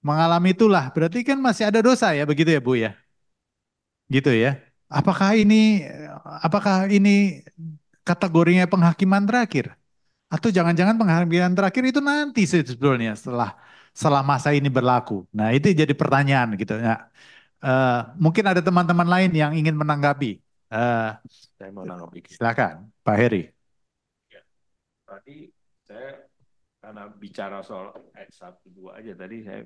Mengalami itulah berarti kan masih ada dosa ya begitu ya Bu ya. Gitu ya. Apakah ini apakah ini kategorinya penghakiman terakhir? Atau jangan-jangan penghakiman terakhir itu nanti sebetulnya setelah masa ini berlaku. Nah, itu jadi pertanyaan gitu ya. Mungkin ada teman-teman lain yang ingin menanggapi. Eh, Saya mau nanggapi. Silakan, Pak Heri. Ya, tadi saya karena bicara soal ayat 1, 2 aja, tadi saya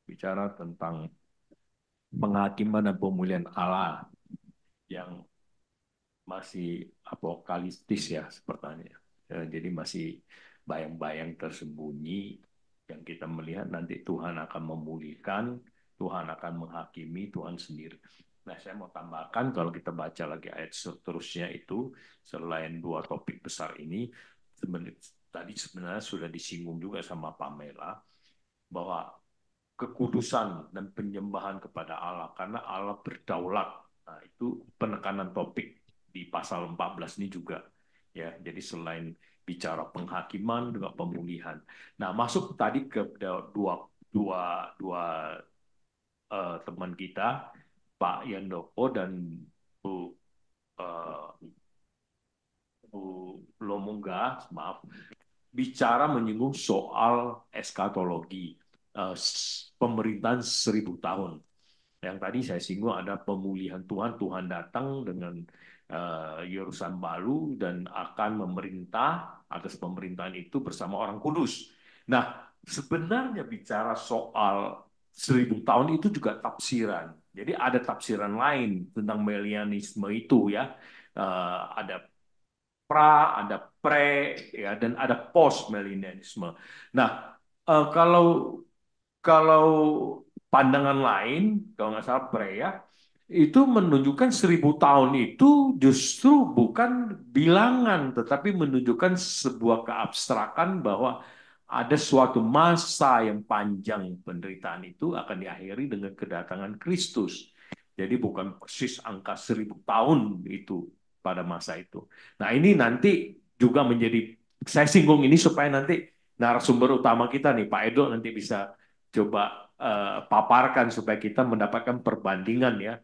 bicara tentang penghakiman dan pemulihan Allah yang masih apokaliptis ya sepertinya. Jadi masih bayang-bayang tersembunyi yang kita melihat nanti Tuhan akan memulihkan, Tuhan akan menghakimi, Tuhan sendiri. Nah, saya mau tambahkan kalau kita baca lagi ayat seterusnya itu, selain dua topik besar ini, tadi sebenarnya sudah disinggung juga sama Pamela, bahwa kekudusan dan penyembahan kepada Allah, karena Allah berdaulat. Nah, itu penekanan topik di pasal 14 ini juga. Ya, jadi selain bicara penghakiman juga pemulihan. Nah, masuk tadi ke dua dua dua teman kita, Pak Yandoko dan Bu uh, Bu Lomungga, maaf, bicara menyinggung soal eskatologi, pemerintahan 1000 tahun. Yang tadi saya singgung ada pemulihan Tuhan, Tuhan datang dengan Yerusalem baru dan akan memerintah atas pemerintahan itu bersama orang kudus. Nah, sebenarnya bicara soal 1000 tahun itu juga tafsiran. Jadi ada tafsiran lain tentang melianisme itu ya. Ada ada pre, ya, dan ada post melianisme. Nah, kalau kalau pandangan lain, kalau nggak salah pre ya, itu menunjukkan 1000 tahun itu justru bukan bilangan, tetapi menunjukkan sebuah keabstrakan bahwa ada suatu masa yang panjang penderitaan itu akan diakhiri dengan kedatangan Kristus. Jadi bukan persis angka 1000 tahun itu pada masa itu. Nah, ini nanti juga menjadi, saya singgung ini supaya nanti narasumber utama kita nih, Pak Edo, nanti bisa coba paparkan supaya kita mendapatkan perbandingan ya,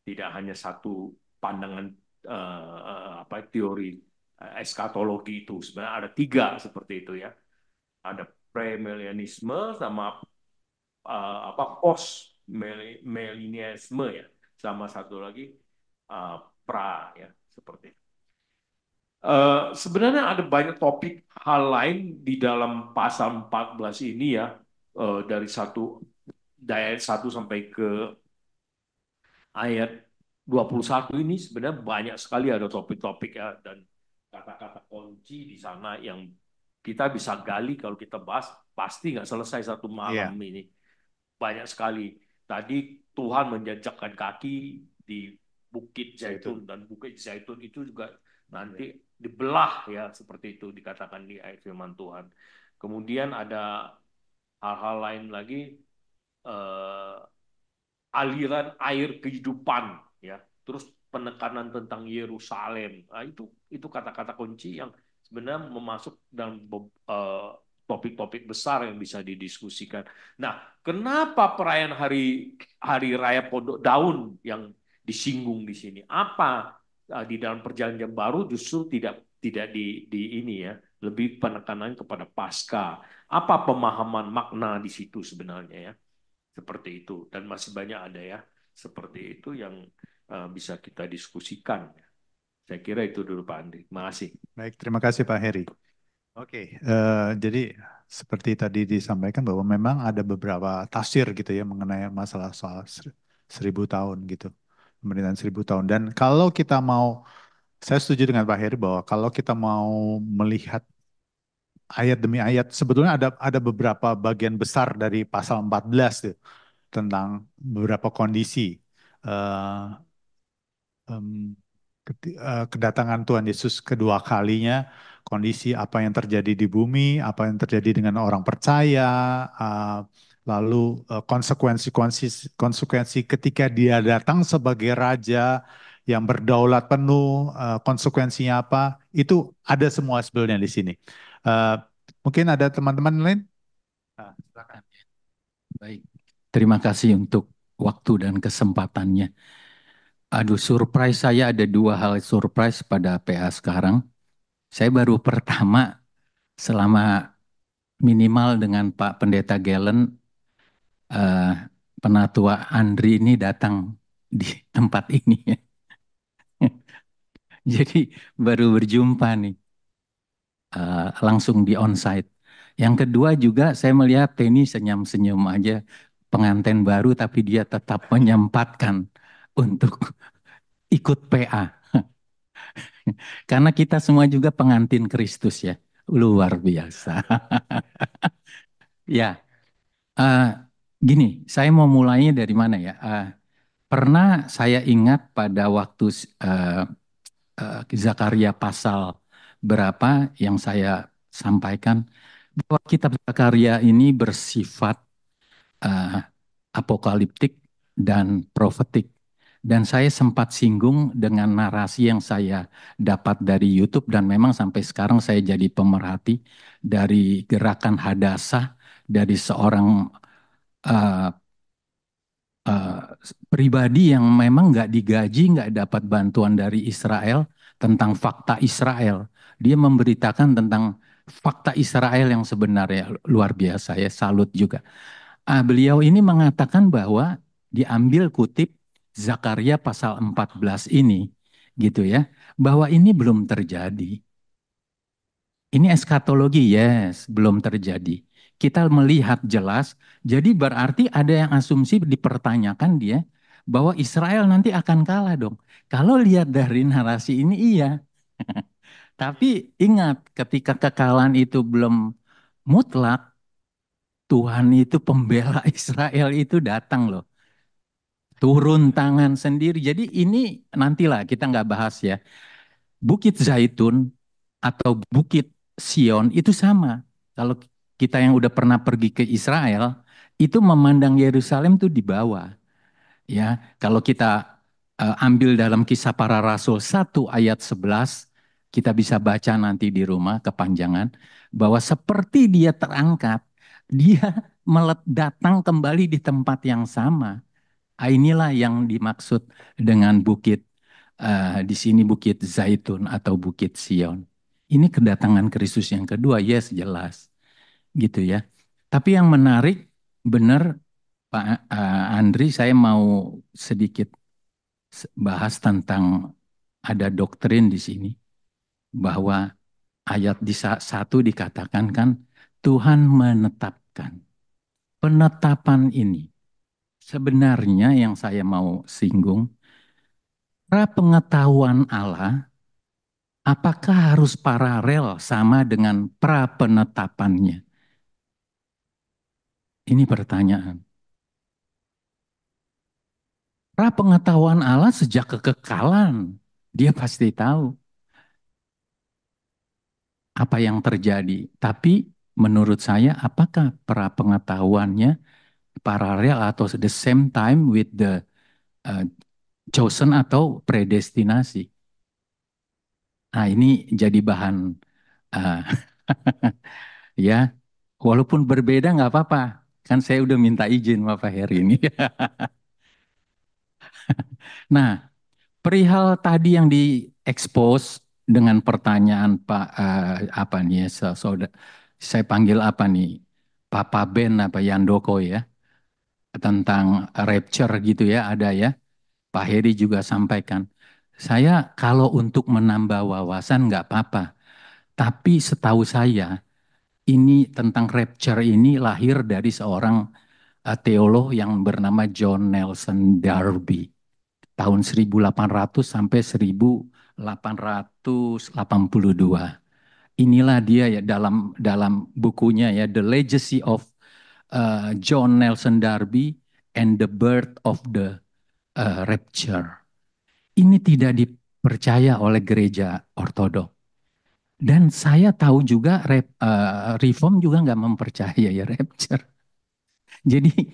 tidak hanya satu pandangan teori eskatologi itu. Sebenarnya ada tiga seperti itu ya. Ada premilenialisme sama post milenialisme ya, sama satu lagi pra ya, seperti itu. Sebenarnya ada banyak topik hal lain di dalam pasal 14 ini ya, dari ayat 1 sampai ke ayat 21 ini sebenarnya banyak sekali ada topik-topik ya, dan kata-kata kunci di sana yang kita bisa gali kalau kita bahas pasti nggak selesai satu malam ini. Banyak sekali. Tadi Tuhan menjejakkan kaki di Bukit Zaitun, dan Bukit Zaitun itu juga nanti dibelah ya, seperti itu dikatakan di ayat firman Tuhan. Kemudian ada hal-hal lain lagi, aliran air kehidupan ya, terus penekanan tentang Yerusalem. Nah, itu kata-kata kunci yang sebenarnya memasuk dalam topik-topik besar yang bisa didiskusikan. Nah, kenapa perayaan hari raya Pondok Daun yang disinggung di sini? Apa di dalam perjanjian baru justru tidak di ini ya, lebih penekanan kepada Paskah. Apa pemahaman makna di situ sebenarnya ya? Seperti itu, dan masih banyak ada ya seperti itu yang bisa kita diskusikan. Saya kira itu dulu Pak Andri. Terima kasih. Baik, terima kasih Pak Heri. Oke, jadi seperti tadi disampaikan bahwa memang ada beberapa tafsir gitu ya mengenai masalah soal 1000 tahun gitu, pemerintahan 1000 tahun. Dan kalau kita mau, saya setuju dengan Pak Heri bahwa kalau kita mau melihat ayat demi ayat, sebetulnya ada beberapa bagian besar dari pasal 14 tuh, tentang beberapa kondisi. kedatangan Tuhan Yesus kedua kalinya, kondisi apa yang terjadi di bumi, apa yang terjadi dengan orang percaya, uh, lalu konsekuensi ketika dia datang sebagai raja yang berdaulat penuh, konsekuensinya apa, itu ada semua sebelumnya di sini. Mungkin ada teman-teman lain? Nah, silakan. Baik, terima kasih untuk waktu dan kesempatannya. Aduh, surprise saya ada dua hal surprise pada PA sekarang. Saya baru pertama selama minimal dengan Pak Pendeta Galen, Penatua Andri ini datang di tempat ini. Jadi baru berjumpa nih, langsung di onsite. Yang kedua juga saya melihat Teni senyum-senyum aja, pengantin baru tapi dia tetap menyempatkan untuk ikut PA. Karena kita semua juga pengantin Kristus ya. Luar biasa. Ya, gini, saya mau mulainya dari mana ya? Pernah saya ingat pada waktu Zakaria pasal berapa yang saya sampaikan, bahwa kitab Zakaria ini bersifat apokaliptik dan profetik. Dan saya sempat singgung dengan narasi yang saya dapat dari YouTube, dan memang sampai sekarang saya jadi pemerhati dari gerakan Hadasah, dari seorang uh, uh, pribadi yang memang nggak digaji, nggak dapat bantuan dari Israel tentang fakta Israel. Dia memberitakan tentang fakta Israel yang sebenarnya, luar biasa ya, salut juga. Beliau ini mengatakan bahwa diambil kutip Zakaria pasal 14 ini, gitu ya, bahwa ini belum terjadi. Ini eskatologi, yes, belum terjadi. Kita melihat jelas, jadi berarti ada yang asumsi dipertanyakan dia bahwa Israel nanti akan kalah dong. Kalau lihat dari narasi ini iya. Tapi ingat, ketika kekalahan itu belum mutlak, Tuhan itu pembela Israel itu datang loh. Turun tangan sendiri. Jadi ini nantilah kita nggak bahas ya. Bukit Zaitun atau Bukit Sion itu sama. Kalau kita yang udah pernah pergi ke Israel, itu memandang Yerusalem tuh di bawah. Ya, kalau kita ambil dalam Kisah Para Rasul 1 ayat 11, kita bisa baca nanti di rumah kepanjangan, bahwa seperti dia terangkat, dia datang kembali di tempat yang sama. Inilah yang dimaksud dengan bukit, di sini Bukit Zaitun atau Bukit Sion. Ini kedatangan Kristus yang kedua, yes, jelas, gitu ya. Tapi yang menarik, benar Pak Andri, saya mau sedikit bahas tentang ada doktrin di sini, bahwa ayat di 1 dikatakan kan, Tuhan menetapkan. Penetapan ini, sebenarnya yang saya mau singgung, pengetahuan Allah, apakah harus paralel sama dengan prapenetapannya? Ini pertanyaan. Pengetahuan Allah sejak kekekalan, dia pasti tahu apa yang terjadi. Tapi menurut saya, apakah pengetahuannya paralel atau the same time with the chosen atau predestinasi? Nah, ini jadi bahan ya, walaupun berbeda nggak apa-apa. Kan saya udah minta izin sama Pak Heri ini. Nah, perihal tadi yang diekspos dengan pertanyaan Pak apa nih ya, saya panggil apa nih, Papa Ben apa Yandoko ya, tentang rapture gitu ya, ada ya. Pak Heri juga sampaikan. Saya kalau untuk menambah wawasan nggak apa-apa. Tapi setahu saya, ini tentang rapture ini lahir dari seorang teolog yang bernama John Nelson Darby. Tahun 1800 sampai 1882. Inilah dia ya dalam bukunya ya, The Legacy of John Nelson Darby and the Birth of the Rapture. Ini tidak dipercaya oleh gereja ortodok. Dan saya tahu juga Reform juga nggak mempercaya ya rapture. Jadi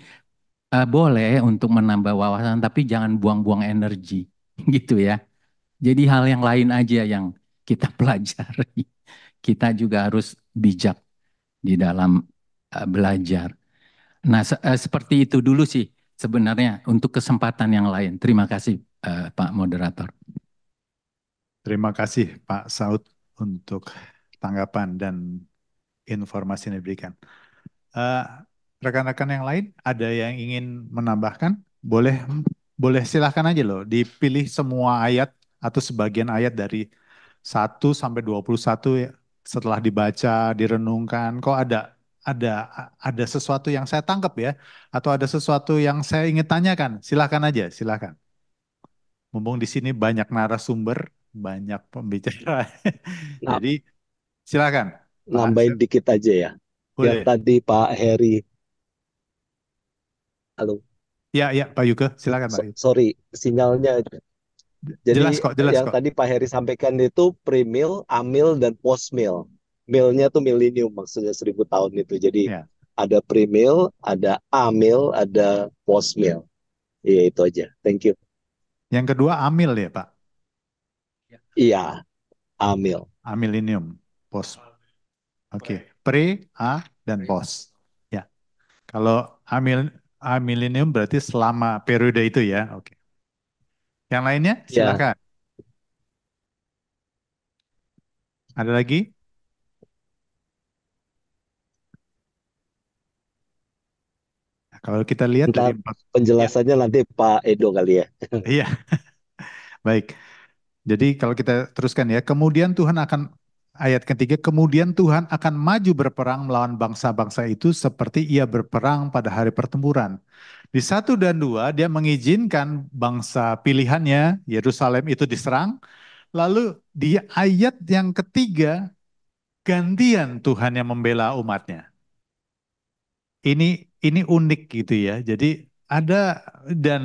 boleh untuk menambah wawasan, tapi jangan buang-buang energi, gitu ya. Jadi hal yang lain aja yang kita pelajari. Kita juga harus bijak di dalam belajar. Nah, seperti itu dulu sih sebenarnya untuk kesempatan yang lain. Terima kasih Pak Moderator. Terima kasih Pak Saud untuk tanggapan dan informasi yang diberikan. Eh, Rekan-rekan yang lain ada yang ingin menambahkan? Boleh, boleh silahkan aja loh. Dipilih semua ayat atau sebagian ayat dari 1 sampai 21 ya. Setelah dibaca, direnungkan, kok ada sesuatu yang saya tangkap ya, atau ada sesuatu yang saya ingin tanyakan? Silahkan aja, silahkan. Mumpung di sini banyak narasumber, banyak pembicara. Nah, Jadi silakan, Pak. nambahin dikit aja ya. Yang Boleh. tadi Pak Heri, halo, Ya, ya, Pak Yuke, silakan Pak Yuke. sorry, sinyalnya. Jelas Jadi kok, jelas yang kok. tadi Pak Heri sampaikan itu pre-meal, amil, dan post-meal. Mealnya tuh milenium, maksudnya 1000 tahun itu. Jadi Ya. ada pre-meal, ada amil, ada post-meal. Iya, itu aja. Thank you. Yang kedua amil ya Pak, Iya, amil. amilinium, pos. Oke, pre, a, dan pos. Ya, kalau amilinium berarti selama periode itu ya. Oke. Yang lainnya Ya, silakan. Ada lagi? Nah, kalau kita lihat dari ntar empat, ya, penjelasannya nanti Pak Edo kali ya. iya, baik. Jadi kalau kita teruskan ya, kemudian Tuhan akan ayat ketiga, kemudian Tuhan akan maju berperang melawan bangsa-bangsa itu seperti ia berperang pada hari pertempuran. Di 1 dan 2 dia mengizinkan bangsa pilihannya Yerusalem itu diserang. Lalu di ayat yang ketiga gantian Tuhan yang membela umatnya. Ini unik gitu ya. Jadi ada dan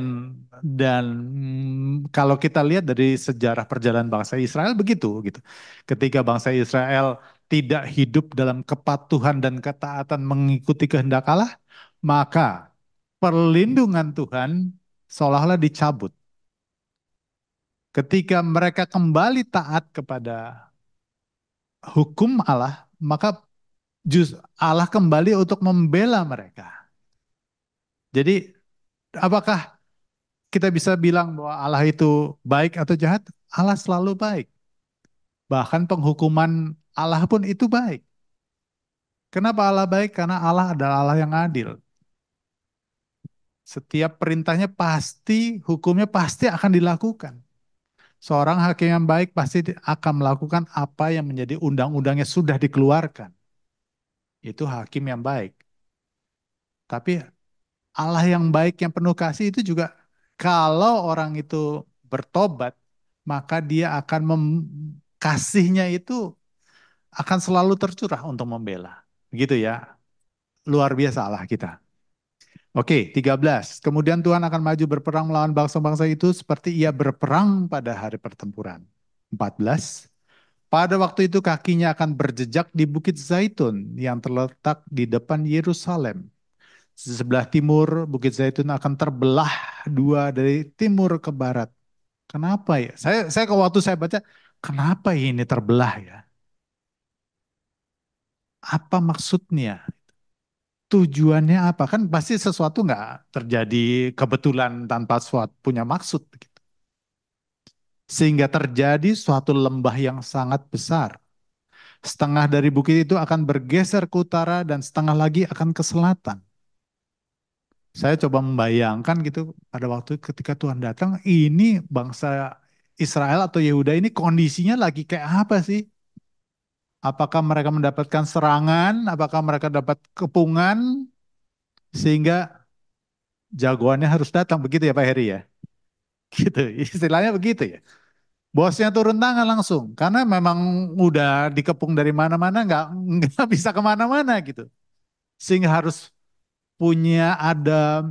kalau kita lihat dari sejarah perjalanan bangsa Israel begitu gitu. Ketika bangsa Israel tidak hidup dalam kepatuhan dan ketaatan mengikuti kehendak Allah, maka perlindungan Tuhan seolah-olah dicabut. Ketika mereka kembali taat kepada hukum Allah, maka Allah kembali untuk membela mereka. Jadi apakah kita bisa bilang bahwa Allah itu baik atau jahat? Allah selalu baik. Bahkan penghukuman Allah pun itu baik. Kenapa Allah baik? Karena Allah adalah Allah yang adil. Setiap perintahnya pasti, hukumnya pasti akan dilakukan. Seorang hakim yang baik pasti akan melakukan apa yang menjadi undang-undangnya sudah dikeluarkan. Itu hakim yang baik. Tapi Allah yang baik, yang penuh kasih itu juga kalau orang itu bertobat, maka dia akan kasihnya itu akan selalu tercurah untuk membela. Begitu ya. Luar biasa Allah kita. Oke, 13. Kemudian Tuhan akan maju berperang melawan bangsa-bangsa itu seperti ia berperang pada hari pertempuran. 14. Pada waktu itu kakinya akan berjejak di Bukit Zaitun yang terletak di depan Yerusalem. Di sebelah timur Bukit Zaitun akan terbelah dua dari timur ke barat. Kenapa ya? Saya waktu saya baca, kenapa ini terbelah ya? Apa maksudnya? Tujuannya apa? Kan pasti sesuatu nggak terjadi kebetulan tanpa suatu punya maksud. Gitu. Sehingga terjadi suatu lembah yang sangat besar. Setengah dari bukit itu akan bergeser ke utara dan setengah lagi akan ke selatan. Saya coba membayangkan gitu pada waktu ketika Tuhan datang, ini bangsa Israel atau Yehuda ini kondisinya lagi kayak apa sih? Apakah mereka mendapatkan serangan? Apakah mereka dapat kepungan? Sehingga jagoannya harus datang, begitu ya Pak Heri ya? Gitu, istilahnya begitu ya. Bosnya turun tangan langsung, karena memang udah dikepung dari mana-mana, nggak bisa kemana-mana gitu. Sehingga harus punya ada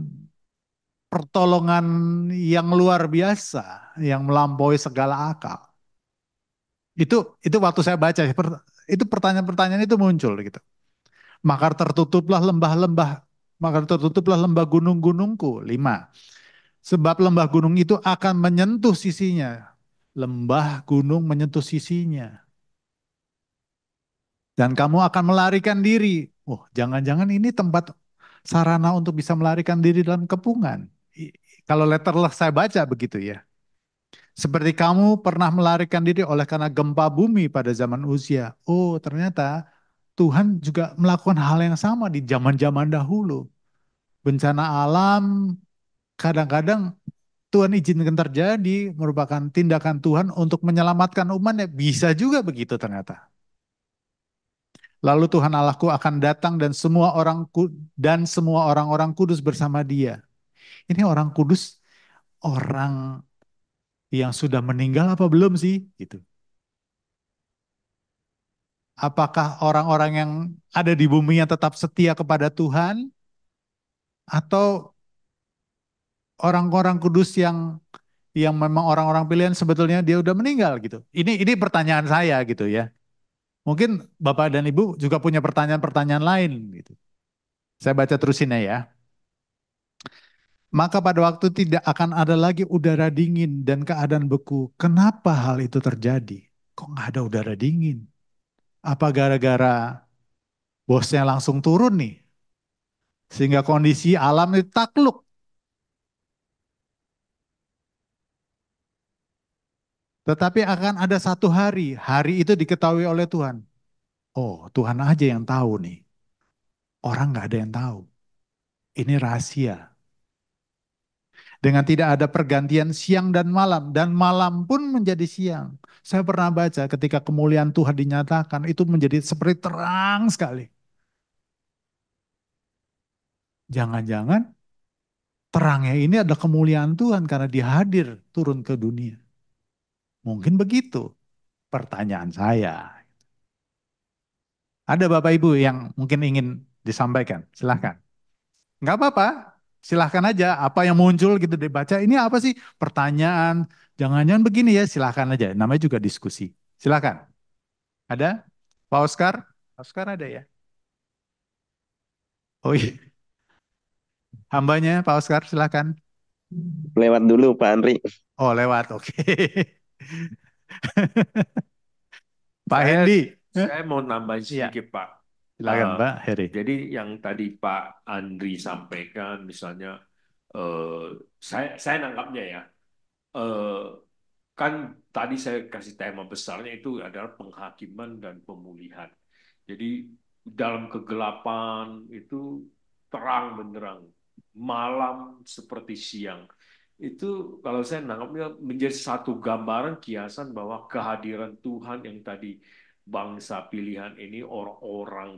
pertolongan yang luar biasa, yang melampaui segala akal. Itu waktu saya baca, itu pertanyaan-pertanyaan itu muncul gitu. Maka tertutuplah lembah-lembah, maka tertutuplah lembah gunung-gunungku. 5. Sebab lembah gunung itu akan menyentuh sisinya. Lembah gunung menyentuh sisinya. Dan kamu akan melarikan diri. Oh, jangan-jangan ini tempat sarana untuk bisa melarikan diri dalam kepungan. Kalau letterless saya baca begitu ya. Seperti kamu pernah melarikan diri oleh karena gempa bumi pada zaman Uzia. Oh, ternyata Tuhan juga melakukan hal yang sama di zaman-zaman dahulu. Bencana alam kadang-kadang Tuhan izinkan terjadi merupakan tindakan Tuhan untuk menyelamatkan umatnya. Bisa juga begitu ternyata. Lalu Tuhan Allahku akan datang dan semua orang-orang kudus bersama dia. Ini orang kudus, orang yang sudah meninggal apa belum sih? Gitu. Apakah orang-orang yang ada di bumi yang tetap setia kepada Tuhan atau orang-orang kudus yang memang orang-orang pilihan sebetulnya dia udah meninggal gitu. Ini pertanyaan saya gitu ya. Mungkin Bapak dan Ibu juga punya pertanyaan-pertanyaan lain gitu. Saya baca terusinnya ya. Maka pada waktu tidak akan ada lagi udara dingin dan keadaan beku. Kenapa hal itu terjadi? Kok nggak ada udara dingin? Apa gara-gara bosnya langsung turun nih? Sehingga kondisi alam itu takluk. Tetapi akan ada satu hari itu diketahui oleh Tuhan. Oh, Tuhan aja yang tahu nih. Orang nggak ada yang tahu. Ini rahasia. Dengan tidak ada pergantian siang dan malam pun menjadi siang. Saya pernah baca ketika kemuliaan Tuhan dinyatakan, itu menjadi seperti terang sekali. Jangan-jangan terangnya ini adalah kemuliaan Tuhan karena dia hadir turun ke dunia. Mungkin begitu pertanyaan saya. Ada Bapak Ibu yang mungkin ingin disampaikan, silahkan. Nggak apa-apa, silahkan aja. Apa yang muncul gitu dibaca, ini apa sih pertanyaan, jangan-jangan begini ya, silahkan aja. Namanya juga diskusi. Silahkan. Ada? Pak Oscar? Pak Oscar ada ya? Oh iya, hambanya Pak Oscar silahkan. Lewat dulu Pak Andri. Oh lewat, oke. Pak Saya Hendi. saya mau nambahin Iya, sedikit Pak. silakan Eh, Pak Heri. jadi yang tadi Pak Andri sampaikan, misalnya, saya nangkapnya ya, eh, kan tadi saya kasih tema besarnya itu adalah penghakiman dan pemulihan. Jadi dalam kegelapan itu terang benderang, malam seperti siang. Itu kalau saya nangkapnya menjadi satu gambaran kiasan bahwa kehadiran Tuhan yang tadi bangsa pilihan ini, orang-orang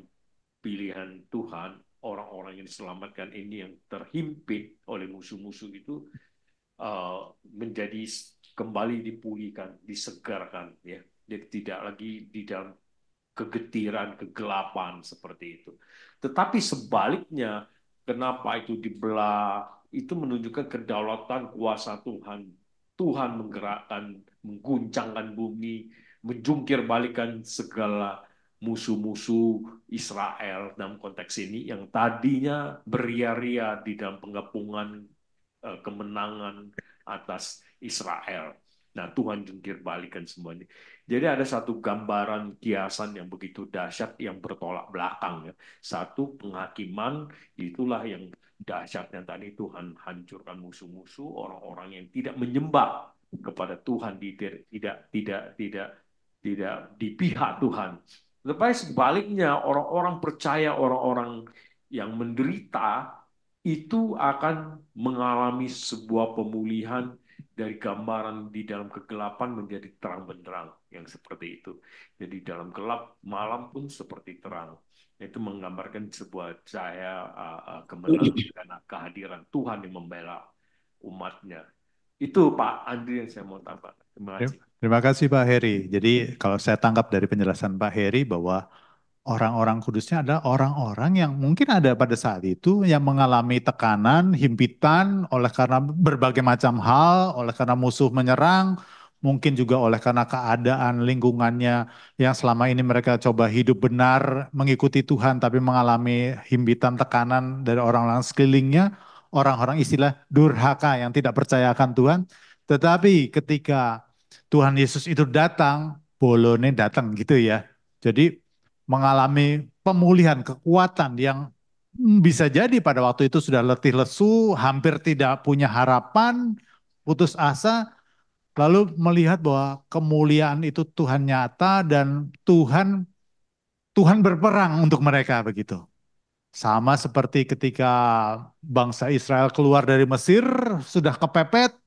pilihan Tuhan, orang-orang yang diselamatkan ini yang terhimpit oleh musuh-musuh itu menjadi kembali dipulihkan, disegarkan ya. Jadi tidak lagi di dalam kegetiran, kegelapan seperti itu. Tetapi sebaliknya, kenapa itu dibelah? Itu menunjukkan kedaulatan kuasa Tuhan. Tuhan menggerakkan, mengguncangkan bumi, menjungkir balikan segala musuh-musuh Israel dalam konteks ini yang tadinya beria-ria di dalam pengepungan kemenangan atas Israel. Nah, Tuhan jungkir balikan semuanya. Jadi ada satu gambaran kiasan yang begitu dahsyat yang bertolak belakang ya. Satu penghakiman, itulah yang dahsyatnya tadi, Tuhan hancurkan musuh-musuh, orang-orang yang tidak menyembah kepada Tuhan, tidak di pihak Tuhan. Tetapi sebaliknya, orang-orang percaya, orang-orang yang menderita itu akan mengalami sebuah pemulihan dari gambaran di dalam kegelapan menjadi terang benderang yang seperti itu. Jadi dalam gelap malam pun seperti terang. Itu menggambarkan sebuah cahaya kemenangan karena kehadiran Tuhan yang membela umatnya. Itu Pak Andri yang saya mau tambah. Terima kasih. Terima kasih Pak Heri. Jadi kalau saya tangkap dari penjelasan Pak Heri bahwa orang-orang kudusnya adalah orang-orang yang mungkin ada pada saat itu yang mengalami tekanan, himpitan oleh karena berbagai macam hal, oleh karena musuh menyerang, mungkin juga oleh karena keadaan lingkungannya yang selama ini mereka coba hidup benar, mengikuti Tuhan, tapi mengalami himpitan tekanan dari orang-orang sekelilingnya, orang-orang istilah durhaka yang tidak percaya akan Tuhan. Tetapi ketika Tuhan Yesus itu datang, bolone datang gitu ya. Jadi mengalami pemulihan kekuatan yang bisa jadi pada waktu itu sudah letih lesu, hampir tidak punya harapan, putus asa, lalu melihat bahwa kemuliaan itu Tuhan nyata dan Tuhan berperang untuk mereka begitu. Sama seperti ketika bangsa Israel keluar dari Mesir, sudah kepepet,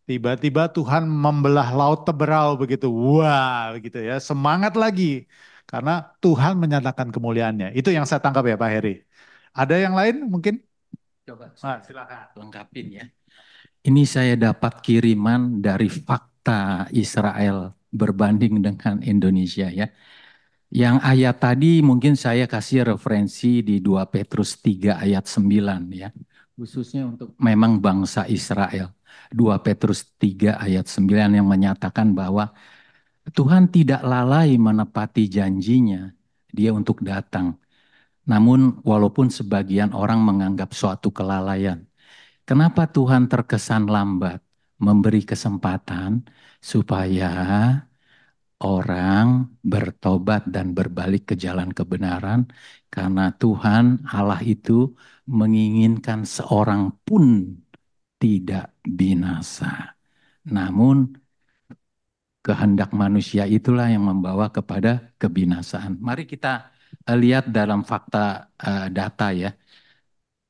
tiba-tiba Tuhan membelah laut Teberau begitu. Wah, begitu ya. Semangat lagi. Karena Tuhan menyatakan kemuliaannya. Itu yang saya tangkap ya Pak Heri. Ada yang lain mungkin? Coba Silakan. lengkapin ya. Ini saya dapat kiriman dari fakta Israel berbanding dengan Indonesia ya. Yang ayat tadi mungkin saya kasih referensi di 2 Petrus 3 ayat 9 ya. Khususnya untuk memang bangsa Israel. 2 Petrus 3 ayat 9 yang menyatakan bahwa Tuhan tidak lalai menepati janjinya dia untuk datang. Namun walaupun sebagian orang menganggap suatu kelalaian. Kenapa Tuhan terkesan lambat? Memberi kesempatan supaya orang bertobat dan berbalik ke jalan kebenaran. Karena Tuhan Allah itu menginginkan seorang pun tidak binasa. Namun kehendak manusia itulah yang membawa kepada kebinasaan. Mari kita lihat dalam fakta data ya.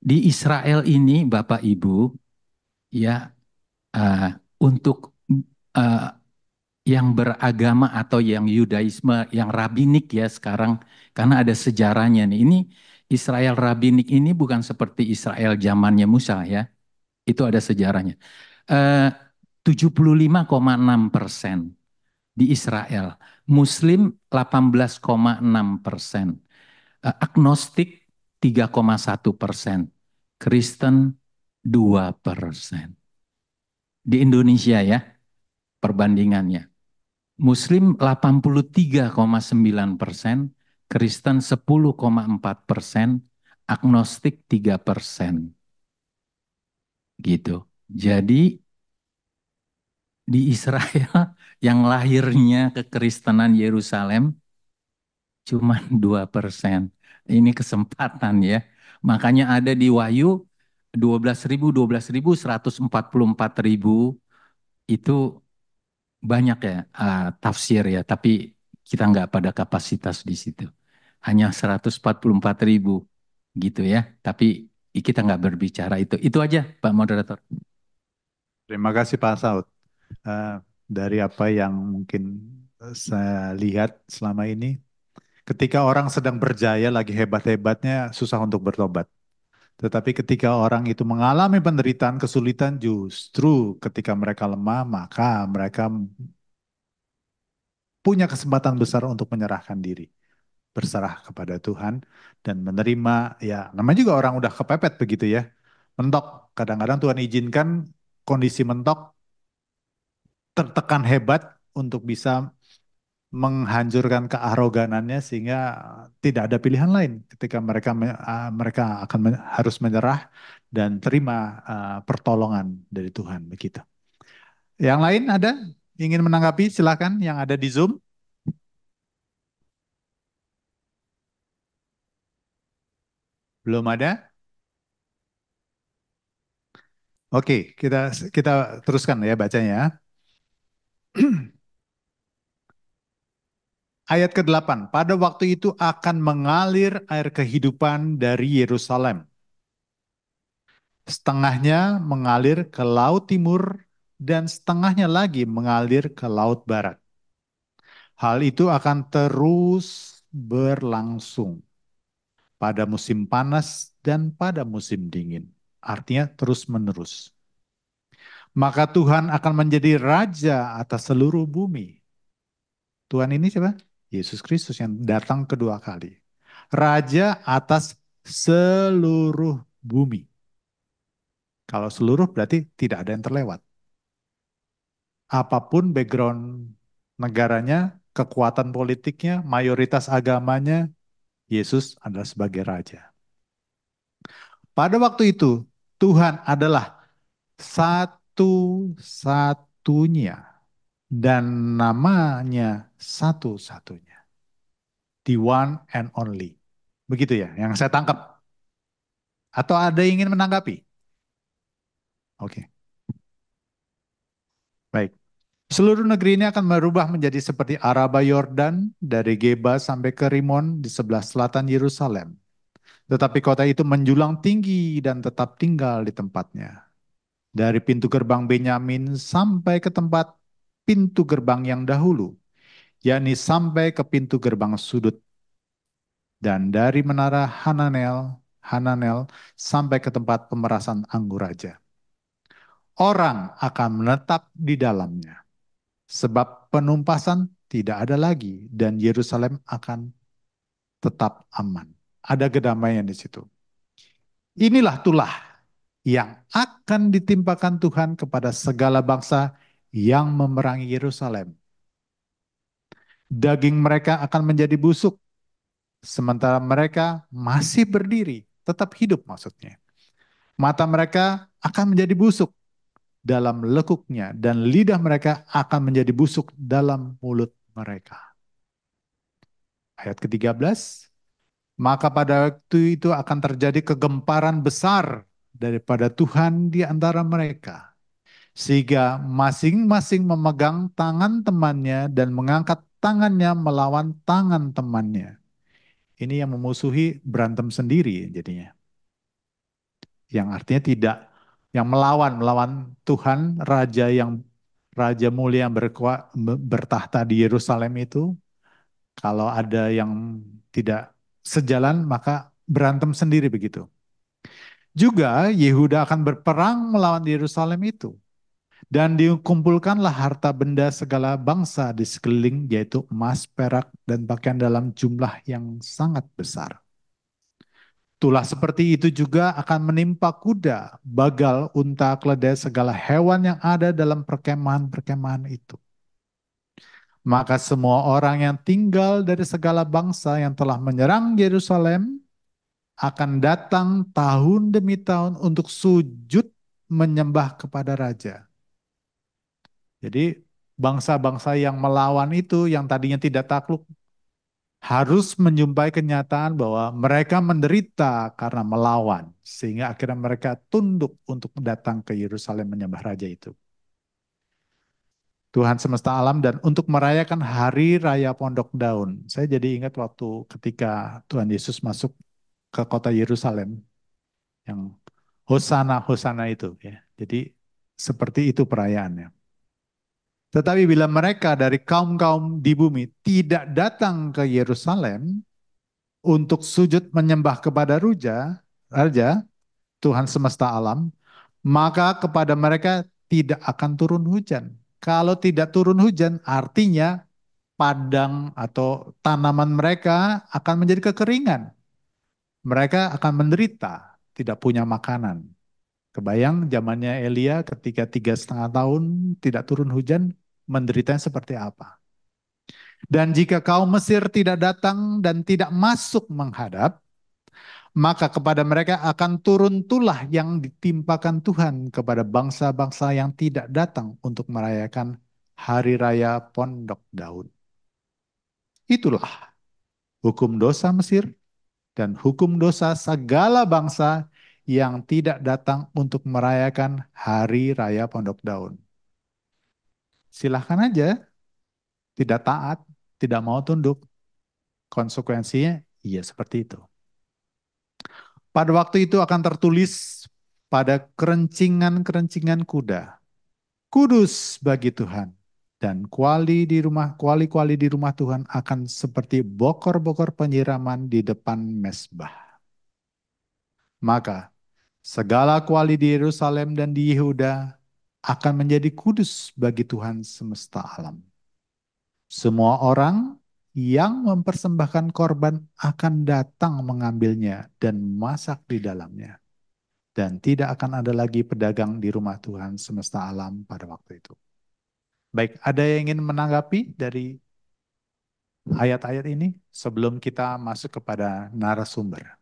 Di Israel ini Bapak Ibu ya untuk yang beragama atau yang Yudaisme, yang rabinik ya sekarang karena ada sejarahnya nih. Ini Israel rabinik ini bukan seperti Israel zamannya Musa ya. Itu ada sejarahnya. 75,6% di Israel, Muslim 18,6%, agnostik 3,1%, Kristen 2%. Di Indonesia ya, perbandingannya. Muslim 83,9%, Kristen 10,4%, agnostik 3%. Gitu. Jadi di Israel yang lahirnya kekristenan Yerusalem cuma 2%. Ini kesempatan ya. Makanya ada di Wahyu 12.000, 144.000 itu banyak ya tafsir ya, tapi kita nggak pada kapasitas di situ. Hanya 144.000 gitu ya, tapi kita nggak berbicara itu. Itu aja Pak Moderator. Terima kasih Pak Saud. Dari apa yang mungkin saya lihat selama ini, ketika orang sedang berjaya lagi hebat-hebatnya susah untuk bertobat. Tetapi ketika orang itu mengalami penderitaan, kesulitan, justru ketika mereka lemah, maka mereka punya kesempatan besar untuk menyerahkan diri, berserah kepada Tuhan dan menerima, ya namanya juga orang udah kepepet begitu ya, mentok. Kadang-kadang Tuhan izinkan kondisi mentok, tertekan hebat untuk bisa menghancurkan kearoganannya sehingga tidak ada pilihan lain ketika mereka akan harus menyerah dan terima pertolongan dari Tuhan begitu. Yang lain ada ingin menanggapi silakan yang ada di Zoom. Belum ada? Oke, kita teruskan ya bacanya. Ayat ke-8, pada waktu itu akan mengalir air kehidupan dari Yerusalem. Setengahnya mengalir ke Laut Timur dan setengahnya lagi mengalir ke Laut Barat. Hal itu akan terus berlangsung pada musim panas dan pada musim dingin. Artinya terus-menerus. Maka Tuhan akan menjadi raja atas seluruh bumi. Tuhan ini siapa? Yesus Kristus yang datang kedua kali. Raja atas seluruh bumi. Kalau seluruh berarti tidak ada yang terlewat. apapun background negaranya, kekuatan politiknya, mayoritas agamanya, Yesus adalah sebagai raja. Pada waktu itu, Tuhan adalah satu-satunya dan namanya satu-satunya. The one and only. Begitu ya, yang saya tangkap. Atau ada yang ingin menanggapi? Oke, baik. Seluruh negeri ini akan berubah menjadi seperti Araba Yordan, dari Geba sampai ke Rimon di sebelah selatan Yerusalem. Tetapi kota itu menjulang tinggi dan tetap tinggal di tempatnya. Dari pintu gerbang Benyamin sampai ke tempat pintu gerbang yang dahulu, yakni sampai ke pintu gerbang sudut. Dan dari menara Hananel sampai ke tempat pemerasan anggur raja. Orang akan menetap di dalamnya, sebab penumpasan tidak ada lagi dan Yerusalem akan tetap aman. Ada kedamaian di situ. Inilah tulah yang akan ditimpakan Tuhan kepada segala bangsa yang memerangi Yerusalem. Daging mereka akan menjadi busuk, sementara mereka masih berdiri, tetap hidup maksudnya. Mata mereka akan menjadi busuk dalam lekuknya, dan lidah mereka akan menjadi busuk dalam mulut mereka. Ayat ke-13, maka pada waktu itu akan terjadi kegemparan besar daripada Tuhan di antara mereka, sehingga masing-masing memegang tangan temannya dan mengangkat tangannya melawan tangan temannya. Ini yang memusuhi berantem sendiri jadinya. Yang artinya tidak, yang melawan Tuhan, Raja mulia yang bertahta di Yerusalem itu, kalau ada yang tidak sejalan maka berantem sendiri begitu. Juga Yehuda akan berperang melawan Yerusalem itu. Dan dikumpulkanlah harta benda segala bangsa di sekeliling, yaitu emas, perak, dan pakaian dalam jumlah yang sangat besar. Tulah seperti itu juga akan menimpa kuda, bagal, unta, keledai, segala hewan yang ada dalam perkemahan-perkemahan itu. Maka semua orang yang tinggal dari segala bangsa yang telah menyerang Yerusalem akan datang tahun demi tahun untuk sujud menyembah kepada raja. Jadi bangsa-bangsa yang melawan itu, yang tadinya tidak takluk, harus menjumpai kenyataan bahwa mereka menderita karena melawan, sehingga akhirnya mereka tunduk untuk datang ke Yerusalem menyembah raja itu. Tuhan semesta alam, dan untuk merayakan hari raya Pondok Daun. Saya jadi ingat waktu ketika Tuhan Yesus masuk ke kota Yerusalem, yang Hosana, Hosana itu ya. Jadi seperti itu perayaannya. Tetapi bila mereka dari kaum-kaum di bumi tidak datang ke Yerusalem untuk sujud menyembah kepada Raja, Tuhan semesta alam, maka kepada mereka tidak akan turun hujan. Kalau tidak turun hujan, artinya padang atau tanaman mereka akan menjadi kekeringan. Mereka akan menderita, tidak punya makanan. Kebayang zamannya Elia ketika 3,5 tahun tidak turun hujan, menderitanya seperti apa. Dan jika kaum Mesir tidak datang dan tidak masuk menghadap, maka kepada mereka akan turun tulah yang ditimpakan Tuhan kepada bangsa-bangsa yang tidak datang untuk merayakan hari raya Pondok Daun. Itulah hukum dosa Mesir dan hukum dosa segala bangsa yang tidak datang untuk merayakan hari raya Pondok Daun. Silahkan aja, tidak taat, tidak mau tunduk. Konsekuensinya, iya seperti itu. Pada waktu itu akan tertulis pada kerencingan-kerencingan kuda, kudus bagi Tuhan. Dan kuali-kuali di rumah Tuhan akan seperti bokor-bokor penyiraman di depan mezbah. Maka segala kuali di Yerusalem dan di Yehuda akan menjadi kudus bagi Tuhan semesta alam. Semua orang yang mempersembahkan korban akan datang mengambilnya dan masak di dalamnya. Dan tidak akan ada lagi pedagang di rumah Tuhan semesta alam pada waktu itu. Baik, ada yang ingin menanggapi dari ayat-ayat ini sebelum kita masuk kepada narasumber?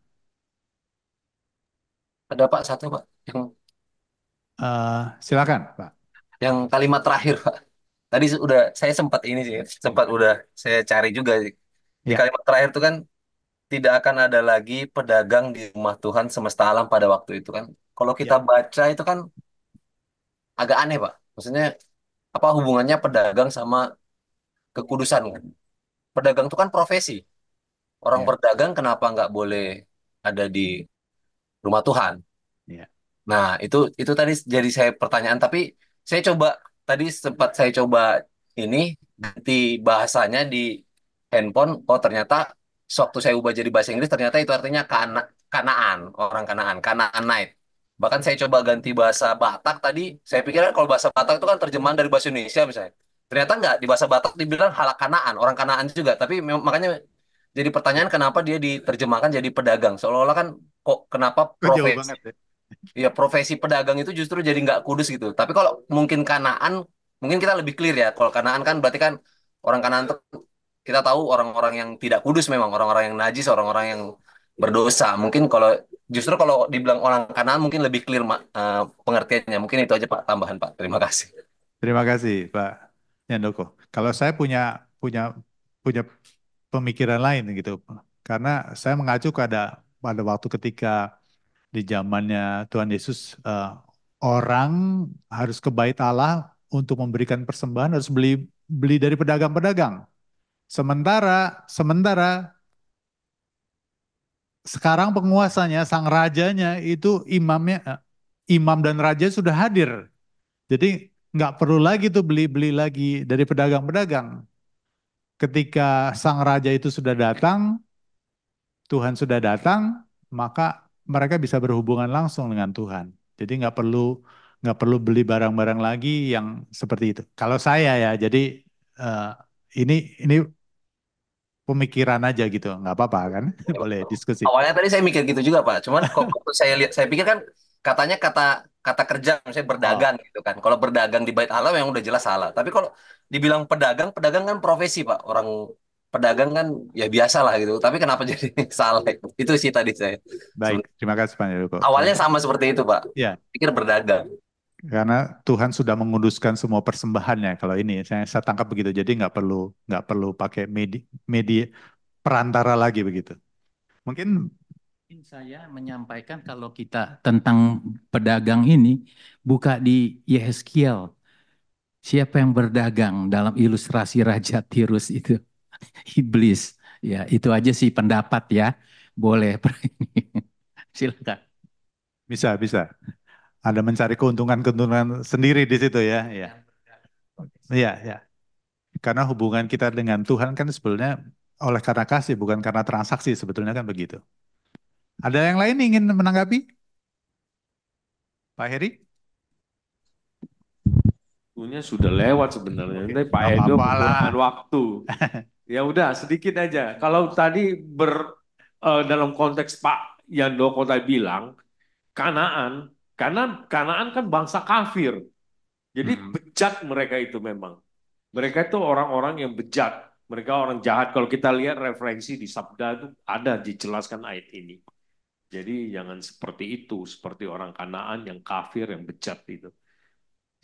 Ada Pak satu Pak Silakan, Pak. yang kalimat terakhir Pak. Tadi udah saya sempat ini sih, sempat udah saya cari juga sih. Di Ya, kalimat terakhir itu kan tidak akan ada lagi pedagang di rumah Tuhan semesta alam pada waktu itu kan. Kalau kita ya, baca itu kan agak aneh Pak. Maksudnya apa hubungannya pedagang sama kekudusan kan? Pedagang itu kan profesi. Orang ya, berdagang kenapa nggak boleh ada di rumah Tuhan? ya. Nah, itu tadi jadi saya pertanyaan, tapi saya coba tadi sempat saya coba ini ganti bahasanya di handphone. Oh, ternyata sewaktu saya ubah jadi bahasa Inggris ternyata itu artinya Kanaan, orang Kanaan, Kanaanite. Bahkan saya coba ganti bahasa Batak tadi, saya pikir kalau bahasa Batak itu kan terjemahan dari bahasa Indonesia misalnya. Ternyata enggak, di bahasa Batak dibilang halak Kanaan, orang Kanaan juga, tapi makanya jadi pertanyaan kenapa dia diterjemahkan jadi pedagang. Seolah-olah kan kok kenapa Kok jauh banget ya? ya profesi pedagang itu justru jadi nggak kudus gitu. Tapi kalau mungkin Kanaan, mungkin kita lebih clear ya. Kalau Kanaan kan berarti kan orang Kanaan tuh kita tahu orang-orang yang tidak kudus memang, orang-orang yang najis, orang-orang yang berdosa. Mungkin kalau justru kalau dibilang orang Kanaan mungkin lebih clear pengertiannya. Mungkin itu aja Pak tambahan Pak. Terima kasih. Terima kasih, Pak Yandoko. Kalau saya punya punya punya pemikiran lain gitu, karena saya mengacu pada waktu ketika di zamannya Tuhan Yesus, orang harus ke bait Allah untuk memberikan persembahan harus beli beli dari pedagang-pedagang. Sementara sekarang penguasanya, sang rajanya itu imam dan raja sudah hadir. Jadi nggak perlu lagi tuh beli-beli lagi dari pedagang-pedagang. Ketika sang raja itu sudah datang, Tuhan sudah datang, maka mereka bisa berhubungan langsung dengan Tuhan. Jadi nggak perlu beli barang-barang lagi yang seperti itu. Kalau saya ya, jadi eh, ini pemikiran aja gitu, nggak apa-apa kan? Boleh diskusi. Awalnya tadi saya mikir gitu juga Pak. Cuman kok waktu saya lihat, saya pikir kan katanya kata kata kerja, misalnya Oh, berdagang gitu kan. Kalau berdagang di bait Allah yang udah jelas salah. Tapi kalau dibilang pedagang, pedagang kan profesi Pak. Orang pedagang kan ya biasa lah gitu. Tapi kenapa jadi salah? Itu sih tadi saya. baik. Sebenarnya Terima kasih Pak Joko. awalnya sama seperti itu Pak. Ya, Pikir berdagang. karena Tuhan sudah menguduskan semua persembahannya. Kalau ini saya tangkap begitu. Jadi nggak perlu pakai media perantara lagi begitu. Mungkin Mungkin saya menyampaikan kalau kita tentang pedagang ini buka di Yehezkiel. Siapa yang berdagang dalam ilustrasi Raja Tirus itu? Iblis. Ya, itu aja sih pendapat ya. Boleh. Silakan. bisa. Ada mencari keuntungan-keuntungan sendiri di situ ya. Ya, iya, ya. Karena hubungan kita dengan Tuhan kan sebenarnya oleh karena kasih, bukan karena transaksi sebetulnya kan begitu. Ada yang lain ingin menanggapi? Pak Heri? Waktunya sudah lewat sebenarnya. Oke, Nanti Pak nggak Edo apa-apa lah. menggunakan waktu. Ya udah sedikit aja. Kalau tadi dalam konteks Pak Yandoko tadi bilang Kanaan, karena Kanaan kan bangsa kafir. Jadi Hmm. bejat mereka itu memang. Mereka itu orang-orang yang bejat. Mereka orang jahat. Kalau kita lihat referensi di Sabda itu ada dijelaskan ayat ini. Jadi jangan seperti itu, seperti orang Kanaan yang kafir, yang bejat itu.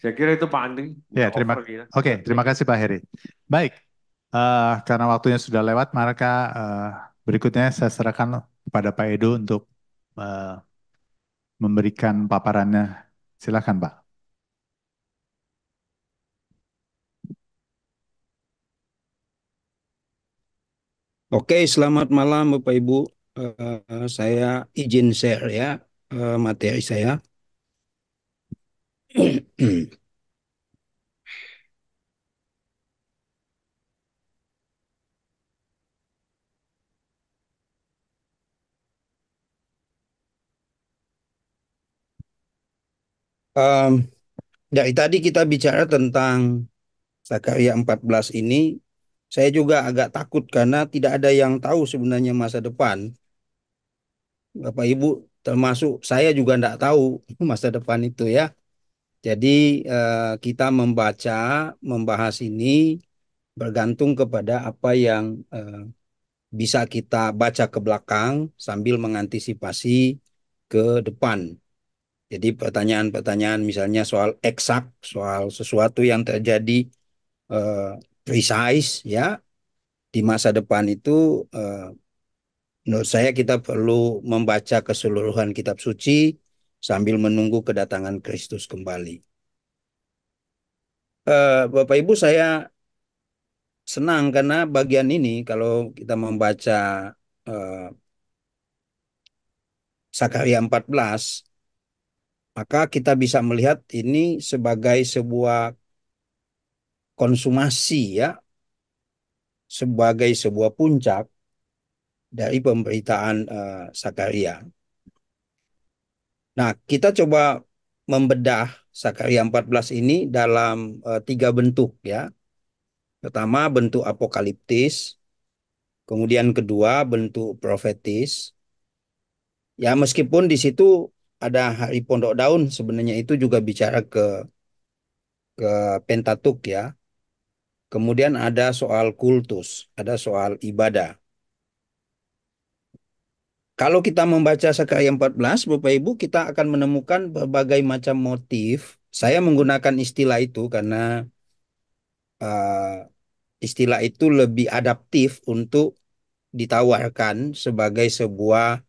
Saya kira itu Pak Andri, Ya, udah over kita. Oke, terima kasih Pak Heri. Baik, karena waktunya sudah lewat, maka berikutnya saya serahkan kepada Pak Edo untuk eh, memberikan paparannya. Silakan, Pak. Oke, selamat malam Bapak Ibu. Saya izin share ya materi saya. Em, dari tadi kita bicara tentang Zakaria 14 ini, saya juga agak takut karena tidak ada yang tahu sebenarnya masa depan. Bapak Ibu, termasuk saya juga tidak tahu masa depan itu ya. Jadi kita membahas ini bergantung kepada apa yang bisa kita baca ke belakang sambil mengantisipasi ke depan. Jadi pertanyaan-pertanyaan misalnya soal eksak, soal sesuatu yang terjadi eh, precise ya di masa depan itu menurut saya kita perlu membaca keseluruhan kitab suci sambil menunggu kedatangan Kristus kembali. Bapak Ibu, saya senang karena bagian ini kalau kita membaca eh, Sakaria 14, maka kita bisa melihat ini sebagai sebuah konsumasi ya, sebagai sebuah puncak dari pemberitaan Sakaria. Nah, kita coba membedah Sakaria 14 ini dalam 3 bentuk ya. Pertama bentuk apokaliptis, kemudian kedua bentuk profetis. Ya, meskipun di situ ada hari pondok daun, sebenarnya itu juga bicara ke Pentatuk ya. Kemudian ada soal kultus, ada soal ibadah. Kalau kita membaca Sakaria 14, Bapak Ibu, kita akan menemukan berbagai macam motif. Saya menggunakan istilah itu karena uh, istilah itu lebih adaptif untuk ditawarkan sebagai sebuah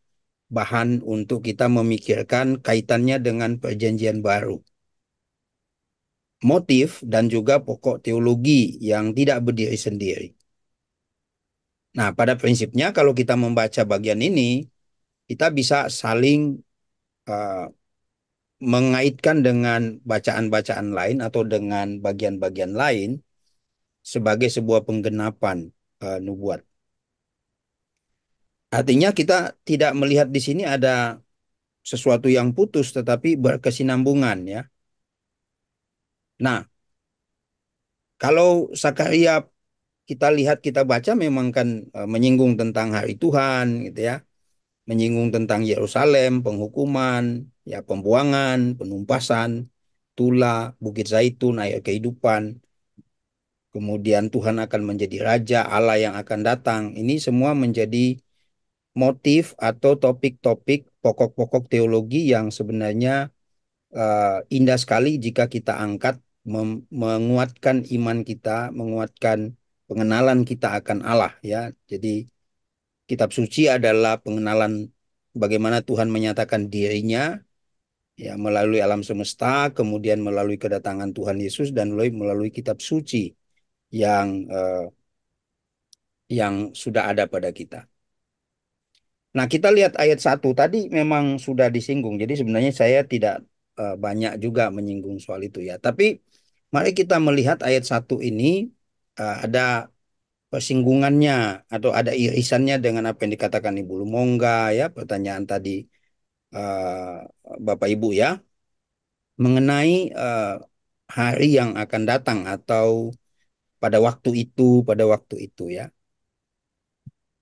bahan untuk kita memikirkan kaitannya dengan perjanjian baru. Motif dan juga pokok teologi yang tidak berdiri sendiri. Nah, pada prinsipnya kalau kita membaca bagian ini, kita bisa saling uh, mengaitkan dengan bacaan-bacaan lain atau dengan bagian-bagian lain sebagai sebuah penggenapan nubuat. Artinya kita tidak melihat di sini ada sesuatu yang putus tetapi berkesinambungan ya. Nah, kalau Sakaria kita lihat kita baca memang kan menyinggung tentang hari Tuhan gitu ya. Menyinggung tentang Yerusalem, penghukuman, ya pembuangan, penumpasan, tula, Bukit Zaitun, air kehidupan. Kemudian Tuhan akan menjadi raja, Allah yang akan datang. Ini semua menjadi motif atau topik-topik pokok-pokok teologi yang sebenarnya indah sekali jika kita angkat menguatkan iman kita, menguatkan pengenalan kita akan Allah ya. Jadi kitab suci adalah pengenalan bagaimana Tuhan menyatakan dirinya ya melalui alam semesta, kemudian melalui kedatangan Tuhan Yesus dan melalui kitab suci yang sudah ada pada kita. Nah, kita lihat ayat 1 tadi memang sudah disinggung. Jadi sebenarnya saya tidak banyak juga menyinggung soal itu ya. Tapi mari kita melihat ayat 1 ini ada persinggungannya atau ada irisannya dengan apa yang dikatakan Ibu Lumongga ya, pertanyaan tadi Bapak Ibu ya, mengenai hari yang akan datang atau pada waktu itu ya.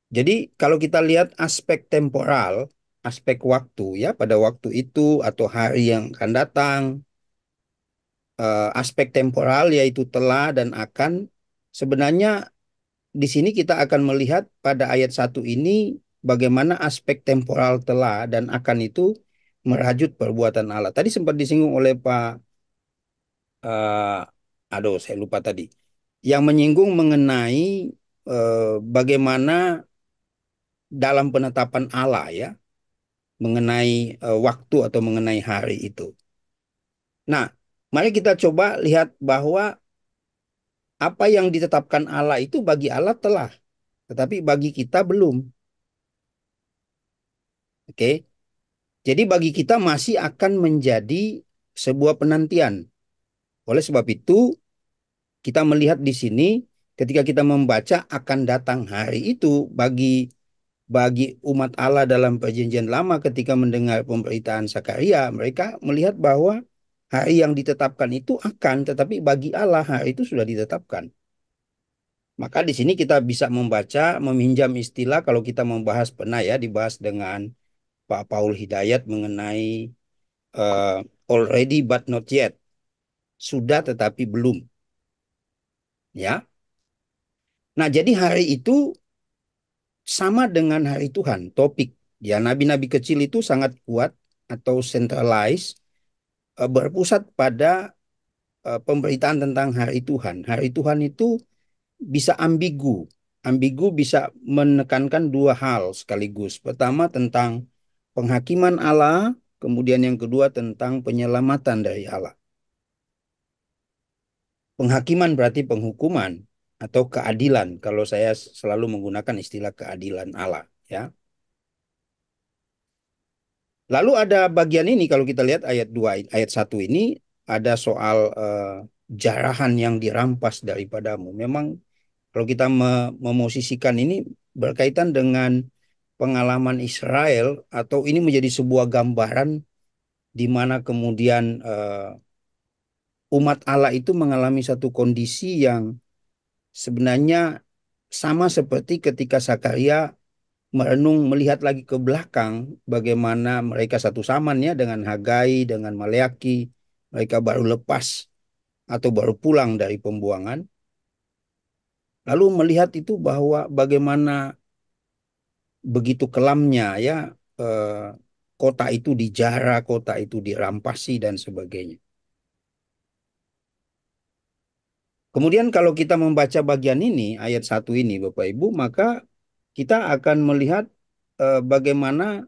Jadi kalau kita lihat aspek temporal, aspek waktu ya pada waktu itu atau hari yang akan datang, aspek temporal yaitu telah dan akan, sebenarnya di sini kita akan melihat pada ayat 1 ini bagaimana aspek temporal telah dan akan itu merajut perbuatan Allah. Tadi sempat disinggung oleh Pak, saya lupa tadi, yang menyinggung mengenai bagaimana dalam penetapan Allah ya, mengenai waktu atau mengenai hari itu. Nah, mari kita coba lihat bahwa apa yang ditetapkan Allah itu bagi Allah telah, tetapi bagi kita belum. Oke. Jadi bagi kita masih akan menjadi sebuah penantian. Oleh sebab itu, kita melihat di sini ketika kita membaca akan datang hari itu bagi umat Allah dalam perjanjian lama ketika mendengar pemberitaan Sakaria, mereka melihat bahwa hari yang ditetapkan itu akan, tetapi bagi Allah hari itu sudah ditetapkan. Maka di sini kita bisa membaca, meminjam istilah kalau kita membahas pernah ya dibahas dengan Pak Paul Hidayat mengenai already but not yet. sudah tetapi belum. Ya. Nah, jadi hari itu sama dengan hari Tuhan, topik. Ya, nabi-nabi kecil itu sangat kuat atau centralized, berpusat pada pemberitaan tentang hari Tuhan. Hari Tuhan itu bisa ambigu. Ambigu bisa menekankan dua hal sekaligus. Pertama tentang penghakiman Allah, kemudian yang kedua tentang penyelamatan dari Allah. Penghakiman berarti penghukuman atau keadilan. Kalau saya selalu menggunakan istilah keadilan Allah, ya. Lalu ada bagian ini kalau kita lihat ayat 2, ayat 1 ini ada soal jarahan yang dirampas daripadamu. Memang kalau kita memosisikan ini berkaitan dengan pengalaman Israel atau ini menjadi sebuah gambaran di mana kemudian umat Allah itu mengalami satu kondisi yang sebenarnya sama seperti ketika Zakaria merenung melihat lagi ke belakang bagaimana mereka satu zaman ya dengan Hagai, dengan Maleaki, mereka baru lepas atau baru pulang dari pembuangan. Lalu melihat itu bahwa bagaimana begitu kelamnya ya kota itu dijara, kota itu dirampasi dan sebagainya. Kemudian kalau kita membaca bagian ini, ayat 1 ini Bapak Ibu, maka kita akan melihat bagaimana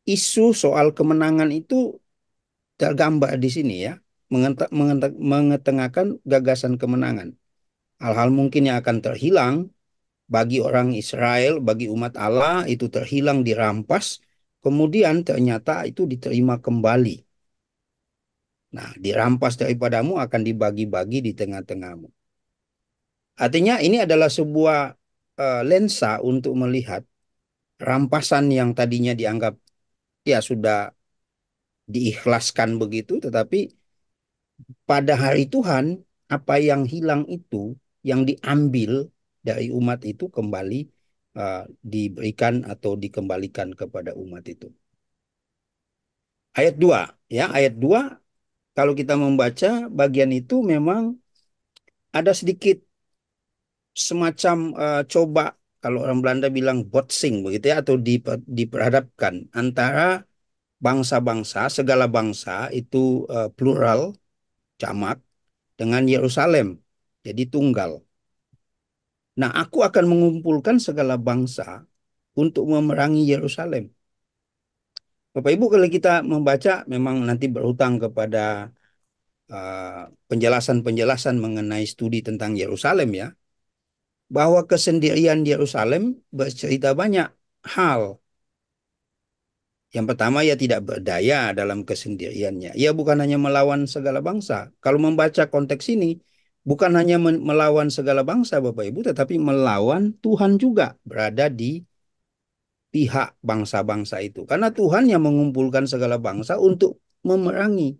isu soal kemenangan itu tergambar di sini ya, mengetengahkan gagasan kemenangan. Hal-hal mungkin yang akan terhilang bagi orang Israel, bagi umat Allah itu terhilang, dirampas, kemudian ternyata itu diterima kembali. Nah, dirampas daripadamu akan dibagi-bagi di tengah-tengahmu. Artinya ini adalah sebuah lensa untuk melihat rampasan yang tadinya dianggap ya sudah diikhlaskan begitu, tetapi pada hari Tuhan apa yang hilang itu, yang diambil dari umat itu kembali diberikan atau dikembalikan kepada umat itu. Ayat 2 ya, ayat 2 kalau kita membaca bagian itu memang ada sedikit semacam coba kalau orang Belanda bilang botsing begitu ya, atau diperhadapkan antara bangsa-bangsa, segala bangsa itu plural, jamak, dengan Yerusalem, jadi tunggal. Nah, aku akan mengumpulkan segala bangsa untuk memerangi Yerusalem. Bapak Ibu, kalau kita membaca memang nanti berhutang kepada penjelasan-penjelasan mengenai studi tentang Yerusalem ya, bahwa kesendirian Yerusalem bercerita banyak hal. Yang pertama, ia tidak berdaya dalam kesendiriannya. Ia bukan hanya melawan segala bangsa. Kalau membaca konteks ini, bukan hanya melawan segala bangsa, Bapak Ibu, tetapi melawan Tuhan juga berada di pihak bangsa-bangsa itu. Karena Tuhan yang mengumpulkan segala bangsa untuk memerangi.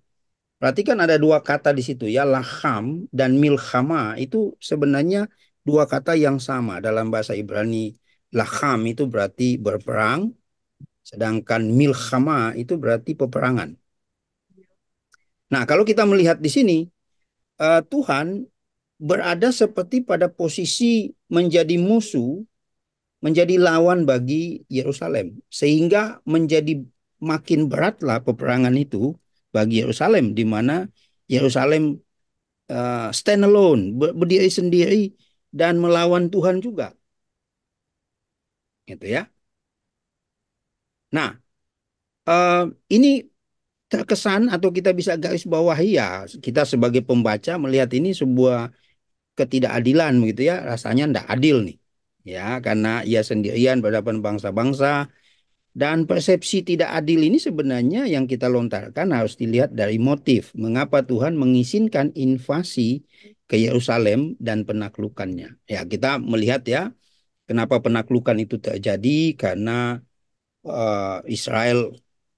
Perhatikan ada dua kata di situ ya, laham dan milchama itu sebenarnya dua kata yang sama dalam bahasa Ibrani. Laham itu berarti berperang, sedangkan milchama itu berarti peperangan. Nah, kalau kita melihat di sini, Tuhan berada seperti pada posisi menjadi musuh, menjadi lawan bagi Yerusalem. Sehingga menjadi makin beratlah peperangan itu bagi Yerusalem, di mana Yerusalem stand alone, berdiri sendiri dan melawan Tuhan juga. Gitu ya. Nah, ini terkesan atau kita bisa garis bawahi ya, kita sebagai pembaca melihat ini sebuah ketidakadilan begitu ya, rasanya tidak adil nih. Ya, karena ia sendirian berhadapan bangsa-bangsa. Dan persepsi tidak adil ini sebenarnya yang kita lontarkan harus dilihat dari motif. Mengapa Tuhan mengizinkan invasi ke Yerusalem dan penaklukannya. Ya, kita melihat ya, kenapa penaklukan itu terjadi, karena Israel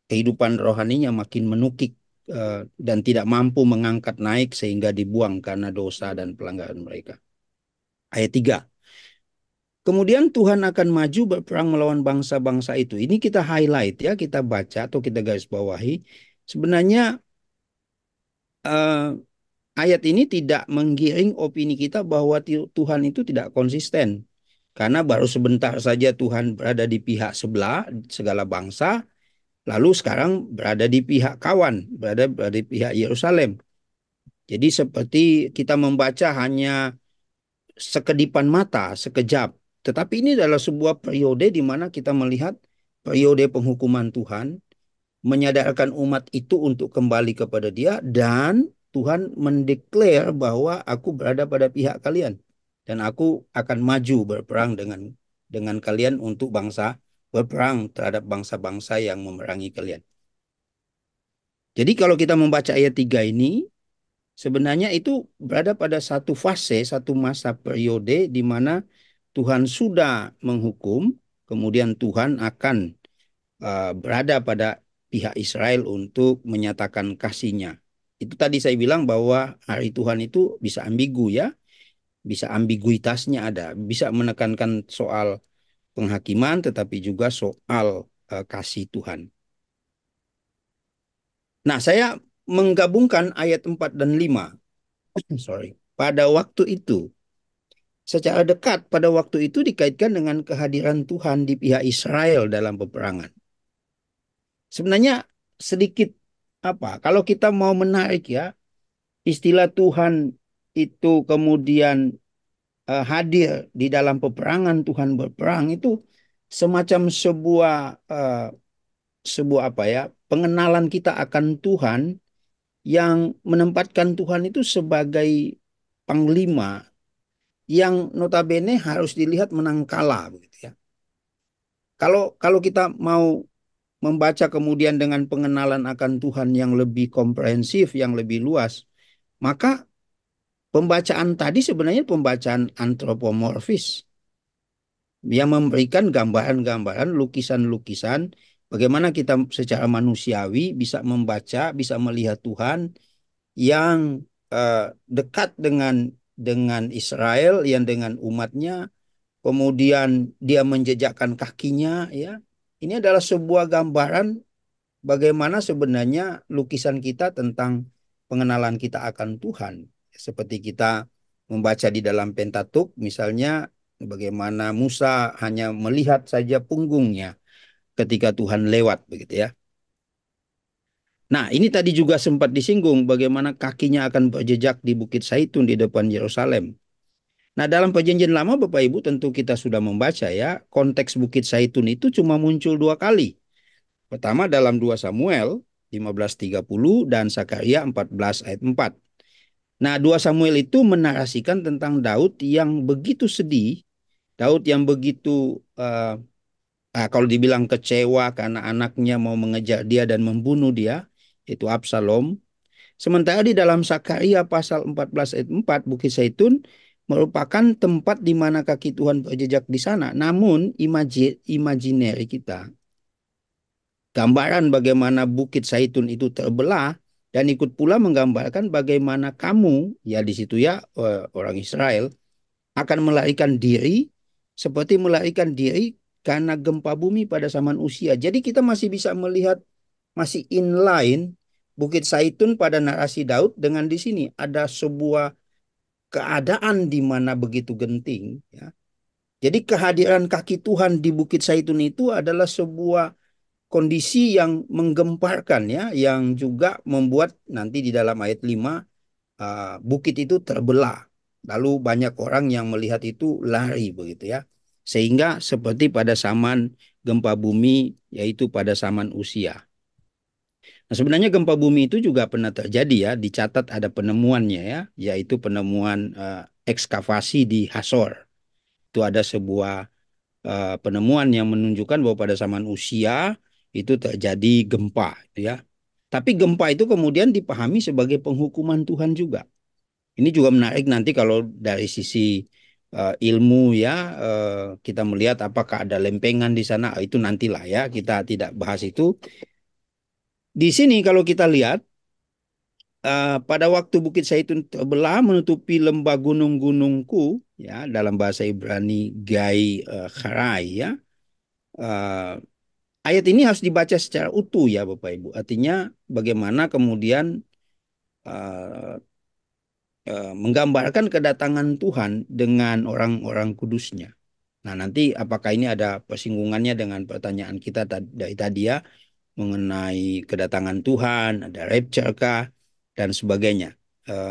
kehidupan rohaninya makin menukik dan tidak mampu mengangkat naik sehingga dibuang karena dosa dan pelanggaran mereka. Ayat 3. Kemudian Tuhan akan maju berperang melawan bangsa-bangsa itu. Ini kita highlight ya, kita baca atau kita garis bawahi. Sebenarnya eh, ayat ini tidak menggiring opini kita bahwa Tuhan itu tidak konsisten. Karena baru sebentar saja Tuhan berada di pihak sebelah segala bangsa, lalu sekarang berada di pihak kawan, berada di pihak Yerusalem. Jadi seperti kita membaca hanya sekedipan mata, sekejap. Tetapi ini adalah sebuah periode di mana kita melihat periode penghukuman Tuhan, menyadarkan umat itu untuk kembali kepada Dia, dan Tuhan mendeklar bahwa aku berada pada pihak kalian dan aku akan maju berperang dengan kalian untuk berperang terhadap bangsa-bangsa yang memerangi kalian. Jadi kalau kita membaca ayat 3 ini, sebenarnya itu berada pada satu fase, satu masa periode di mana Tuhan sudah menghukum, kemudian Tuhan akan berada pada pihak Israel untuk menyatakan kasih-Nya. Itu tadi saya bilang bahwa hari Tuhan itu bisa ambigu ya, bisa ambiguitasnya ada, bisa menekankan soal penghakiman tetapi juga soal kasih Tuhan. Nah, saya menggabungkan ayat 4 dan 5. Sorry. Pada waktu itu, secara dekat pada waktu itu dikaitkan dengan kehadiran Tuhan di pihak Israel dalam peperangan. Sebenarnya sedikit kalau kita mau menarik ya, istilah Tuhan itu kemudian hadir di dalam peperangan, Tuhan berperang, itu semacam sebuah pengenalan kita akan Tuhan yang menempatkan Tuhan itu sebagai panglima yang notabene harus dilihat menang kalah begitu ya. Kalau kita mau membaca kemudian dengan pengenalan akan Tuhan yang lebih komprehensif, yang lebih luas, maka pembacaan tadi sebenarnya pembacaan antropomorfis yang memberikan gambaran-gambaran, lukisan-lukisan bagaimana kita secara manusiawi bisa membaca, bisa melihat Tuhan yang dekat dengan Israel, yang dengan umatnya, kemudian dia menjejakkan kakinya ya. Ini adalah sebuah gambaran bagaimana sebenarnya lukisan kita tentang pengenalan kita akan Tuhan. Seperti kita membaca di dalam Pentatuk misalnya bagaimana Musa hanya melihat saja punggungnya ketika Tuhan lewat begitu ya. Nah, ini tadi juga sempat disinggung bagaimana kakinya akan berjejak di Bukit Zaitun di depan Yerusalem. Nah, dalam Perjanjian Lama Bapak Ibu tentu kita sudah membaca ya, konteks Bukit Zaitun itu cuma muncul 2 kali. Pertama dalam 2 Samuel 15:30 dan Sakaria 14 ayat 4. Nah, 2 Samuel itu menarasikan tentang Daud yang begitu sedih, Daud yang begitu kalau dibilang kecewa karena anaknya mau mengejar dia dan membunuh dia, itu Absalom. Sementara di dalam Sakaria pasal 14 ayat 4, Bukit Zaitun merupakan tempat di mana kaki Tuhan berjejak di sana. Namun imajineri kita, gambaran bagaimana Bukit Zaitun itu terbelah dan ikut pula menggambarkan bagaimana kamu, ya di situ ya orang Israel, akan melarikan diri seperti melarikan diri karena gempa bumi pada zaman usia. Jadi kita masih bisa melihat, masih inline Bukit Zaitun pada narasi Daud dengan di sini ada sebuah keadaan di mana begitu genting ya. Jadi kehadiran kaki Tuhan di Bukit Zaitun itu adalah sebuah kondisi yang menggemparkan ya, yang juga membuat nanti di dalam ayat 5 bukit itu terbelah. Lalu banyak orang yang melihat itu lari begitu ya. Sehingga seperti pada zaman gempa bumi yaitu pada zaman usia. Nah, sebenarnya gempa bumi itu juga pernah terjadi ya, dicatat ada penemuannya ya, yaitu penemuan ekskavasi di Hasor. Itu ada sebuah penemuan yang menunjukkan bahwa pada zaman usia itu terjadi gempa ya. Tapi gempa itu kemudian dipahami sebagai penghukuman Tuhan juga. Ini juga menarik nanti kalau dari sisi ilmu ya, kita melihat apakah ada lempengan di sana, itu nantilah ya, kita tidak bahas itu. Di sini kalau kita lihat pada waktu Bukit Zaitun terbelah menutupi lembah gunung-gunungku ya, dalam bahasa Ibrani Gai Charai ya. Ayat ini harus dibaca secara utuh ya Bapak Ibu. Artinya bagaimana kemudian eh, menggambarkan kedatangan Tuhan dengan orang-orang kudusnya. Nah, nanti apakah ini ada persinggungannya dengan pertanyaan kita dari tadi ya, mengenai kedatangan Tuhan, ada rapture kah, dan sebagainya.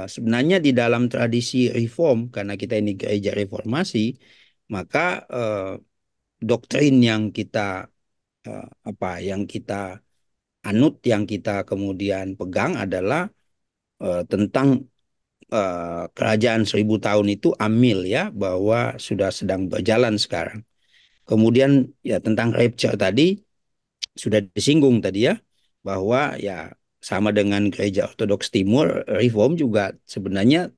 Sebenarnya di dalam tradisi reform, karena kita ini gereja reformasi, maka doktrin yang kita yang kita anut, yang kita kemudian pegang adalah tentang kerajaan 1000 tahun itu amil ya, bahwa sudah sedang berjalan sekarang. Kemudian ya tentang rapture tadi sudah disinggung tadi ya, bahwa ya sama dengan gereja Ortodoks Timur, Reform juga sebenarnya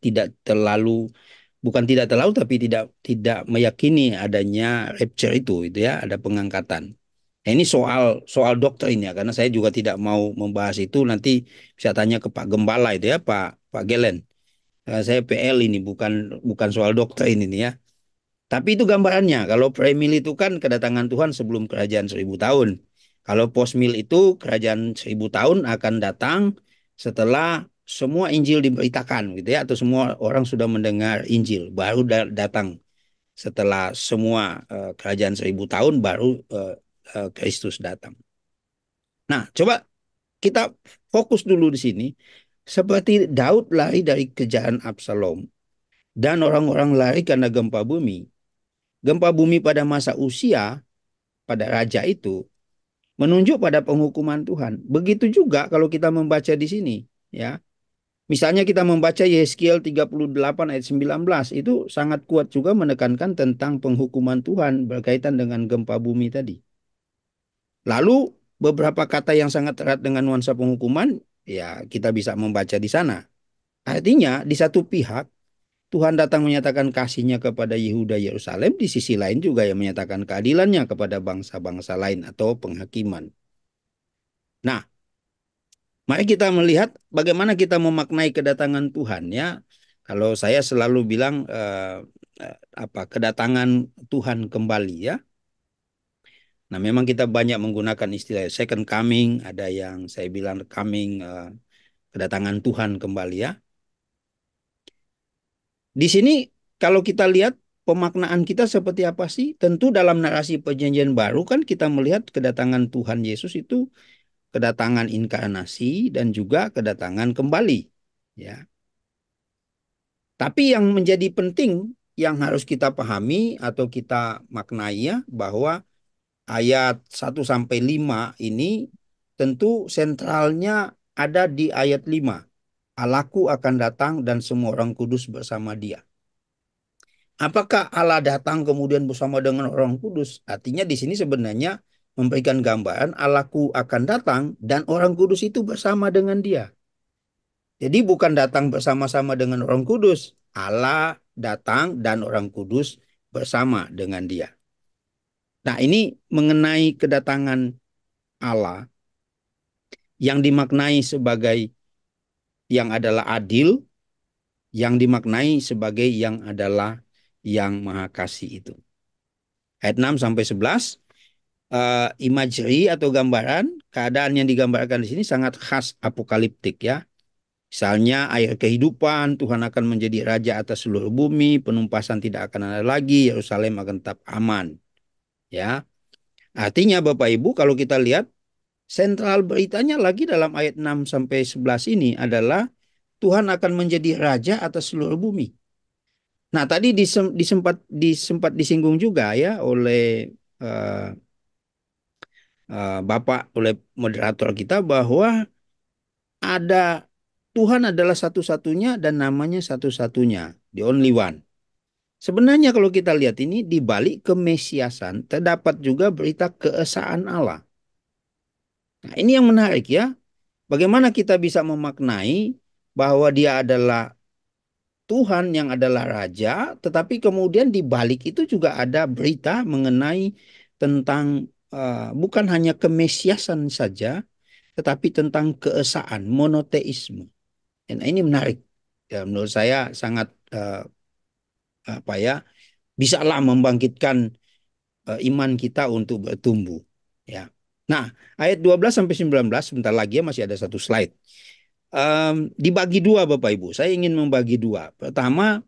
bukan tidak terlalu, tapi tidak meyakini adanya rapture itu ya, ada pengangkatan. Nah, ini soal doktrin ya, karena saya juga tidak mau membahas itu, nanti bisa tanya ke Pak Gembala itu ya, Pak Gelen. Saya PL ini bukan soal doktrin ini ya. Tapi itu gambarannya. Kalau premil itu kan kedatangan Tuhan sebelum kerajaan 1000 tahun. Kalau postmil itu kerajaan 1000 tahun akan datang setelah semua Injil diberitakan gitu ya, atau semua orang sudah mendengar Injil, baru datang setelah semua kerajaan 1000 tahun, baru Kristus datang. Nah, coba kita fokus dulu di sini. Seperti Daud lari dari kejaran Absalom dan orang-orang lari karena gempa bumi. Gempa bumi pada masa usia pada raja itu menunjuk pada penghukuman Tuhan. Begitu juga kalau kita membaca di sini, ya. Misalnya kita membaca Yeskiel 38 ayat 19, itu sangat kuat juga menekankan tentang penghukuman Tuhan berkaitan dengan gempa bumi tadi. Lalu beberapa kata yang sangat erat dengan nuansa penghukuman, ya kita bisa membaca di sana. Artinya di satu pihak Tuhan datang menyatakan kasih-Nya kepada Yehuda Yerusalem, di sisi lain juga yang menyatakan keadilan-Nya kepada bangsa-bangsa lain atau penghakiman. Nah, mari kita melihat bagaimana kita memaknai kedatangan Tuhan ya. Kalau saya selalu bilang kedatangan Tuhan kembali ya. Nah, memang kita banyak menggunakan istilah second coming, ada yang saya bilang coming, kedatangan Tuhan kembali ya. Di sini kalau kita lihat pemaknaan kita seperti apa sih? Tentu dalam narasi perjanjian baru kan kita melihat kedatangan Tuhan Yesus itu kedatangan inkarnasi dan juga kedatangan kembali. Ya. Tapi yang menjadi penting yang harus kita pahami atau kita maknai ya, bahwa ayat 1-5 ini tentu sentralnya ada di ayat 5. Allahku akan datang dan semua orang kudus bersama Dia. Apakah Allah datang kemudian bersama dengan orang kudus? Artinya di sini sebenarnya memberikan gambaran Allahku akan datang dan orang kudus itu bersama dengan Dia. Jadi bukan datang bersama-sama dengan orang kudus. Allah datang dan orang kudus bersama dengan Dia. Nah, ini mengenai kedatangan Allah yang dimaknai sebagai yang adalah adil, yang dimaknai sebagai yang adalah yang maha kasih itu. Ayat 6-11, imagery atau gambaran, keadaan yang digambarkan di sini sangat khas apokaliptik ya. Misalnya air kehidupan, Tuhan akan menjadi raja atas seluruh bumi, penumpasan tidak akan ada lagi, Yerusalem akan tetap aman. Ya. Artinya Bapak Ibu kalau kita lihat sentral beritanya lagi dalam ayat 6-11 ini adalah Tuhan akan menjadi raja atas seluruh bumi. Nah, tadi disempat disinggung juga ya oleh Bapak, oleh moderator kita, bahwa ada Tuhan adalah satu-satunya dan namanya satu-satunya, the only one. Sebenarnya kalau kita lihat ini di balik kemesiasan terdapat juga berita keesaan Allah. Nah, ini yang menarik ya. Bagaimana kita bisa memaknai bahwa Dia adalah Tuhan yang adalah Raja, tetapi kemudian di balik itu juga ada berita mengenai tentang bukan hanya kemesiasan saja, tetapi tentang keesaan, monoteisme. Dan ini menarik. Ya, menurut saya sangat bisalah membangkitkan iman kita untuk bertumbuh. Ya. Nah, ayat 12-19 sebentar lagi ya, masih ada satu slide. dibagi dua Bapak Ibu. Saya ingin membagi dua. Pertama,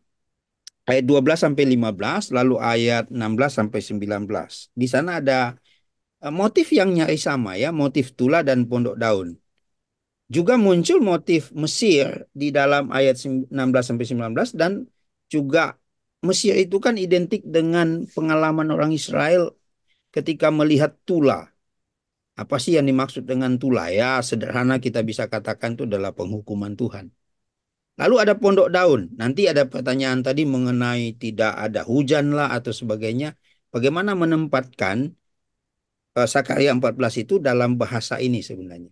ayat 12 sampai 15, lalu ayat 16 sampai 19. Di sana ada motif yang nyaris sama ya, motif tula dan pondok daun. Juga muncul motif Mesir di dalam ayat 16 sampai 19, dan juga Mesir itu kan identik dengan pengalaman orang Israel ketika melihat tula. Apa sih yang dimaksud dengan tula? Ya, sederhana kita bisa katakan itu adalah penghukuman Tuhan. Lalu ada pondok daun. Nanti ada pertanyaan tadi mengenai tidak ada hujan lah atau sebagainya. Bagaimana menempatkan Sakaria 14 itu dalam bahasa ini sebenarnya.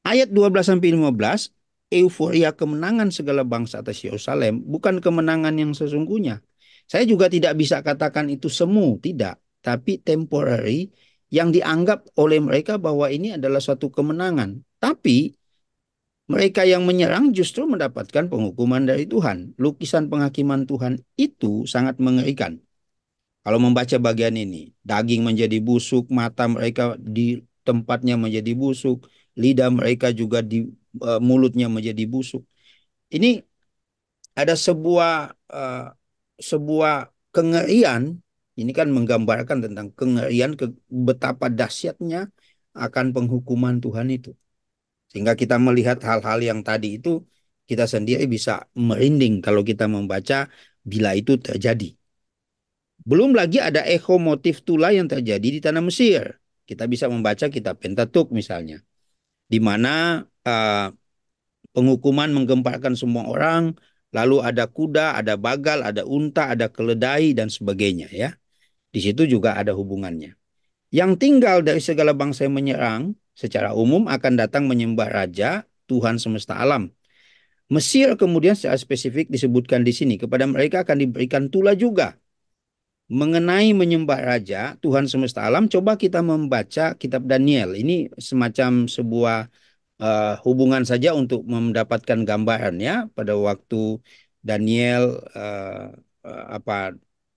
Ayat 12 sampai 15, euforia kemenangan segala bangsa atas Yerusalem bukan kemenangan yang sesungguhnya. Saya juga tidak bisa katakan itu semu, tidak, tapi temporary yang dianggap oleh mereka bahwa ini adalah suatu kemenangan. Tapi mereka yang menyerang justru mendapatkan penghukuman dari Tuhan. Lukisan penghakiman Tuhan itu sangat mengerikan. Kalau membaca bagian ini, daging menjadi busuk, mata mereka di tempatnya menjadi busuk, lidah mereka juga di mulutnya menjadi busuk. Ini ada sebuah kengerian. Ini kan menggambarkan tentang kengerian, betapa dahsyatnya akan penghukuman Tuhan itu. Sehingga kita melihat hal-hal yang tadi itu, kita sendiri bisa merinding kalau kita membaca bila itu terjadi. Belum lagi ada echo motif tula yang terjadi di tanah Mesir. Kita bisa membaca kitab Pentatuk misalnya, di mana penghukuman menggemparkan semua orang, lalu ada kuda, ada bagal, ada unta, ada keledai, dan sebagainya ya. Di situ juga ada hubungannya. Yang tinggal dari segala bangsa yang menyerang, secara umum akan datang menyembah Raja, Tuhan semesta alam. Mesir kemudian secara spesifik disebutkan di sini, kepada mereka akan diberikan tula juga. Mengenai menyembah Raja, Tuhan semesta alam, coba kita membaca kitab Daniel. Ini semacam sebuah hubungan saja untuk mendapatkan gambaran ya, pada waktu Daniel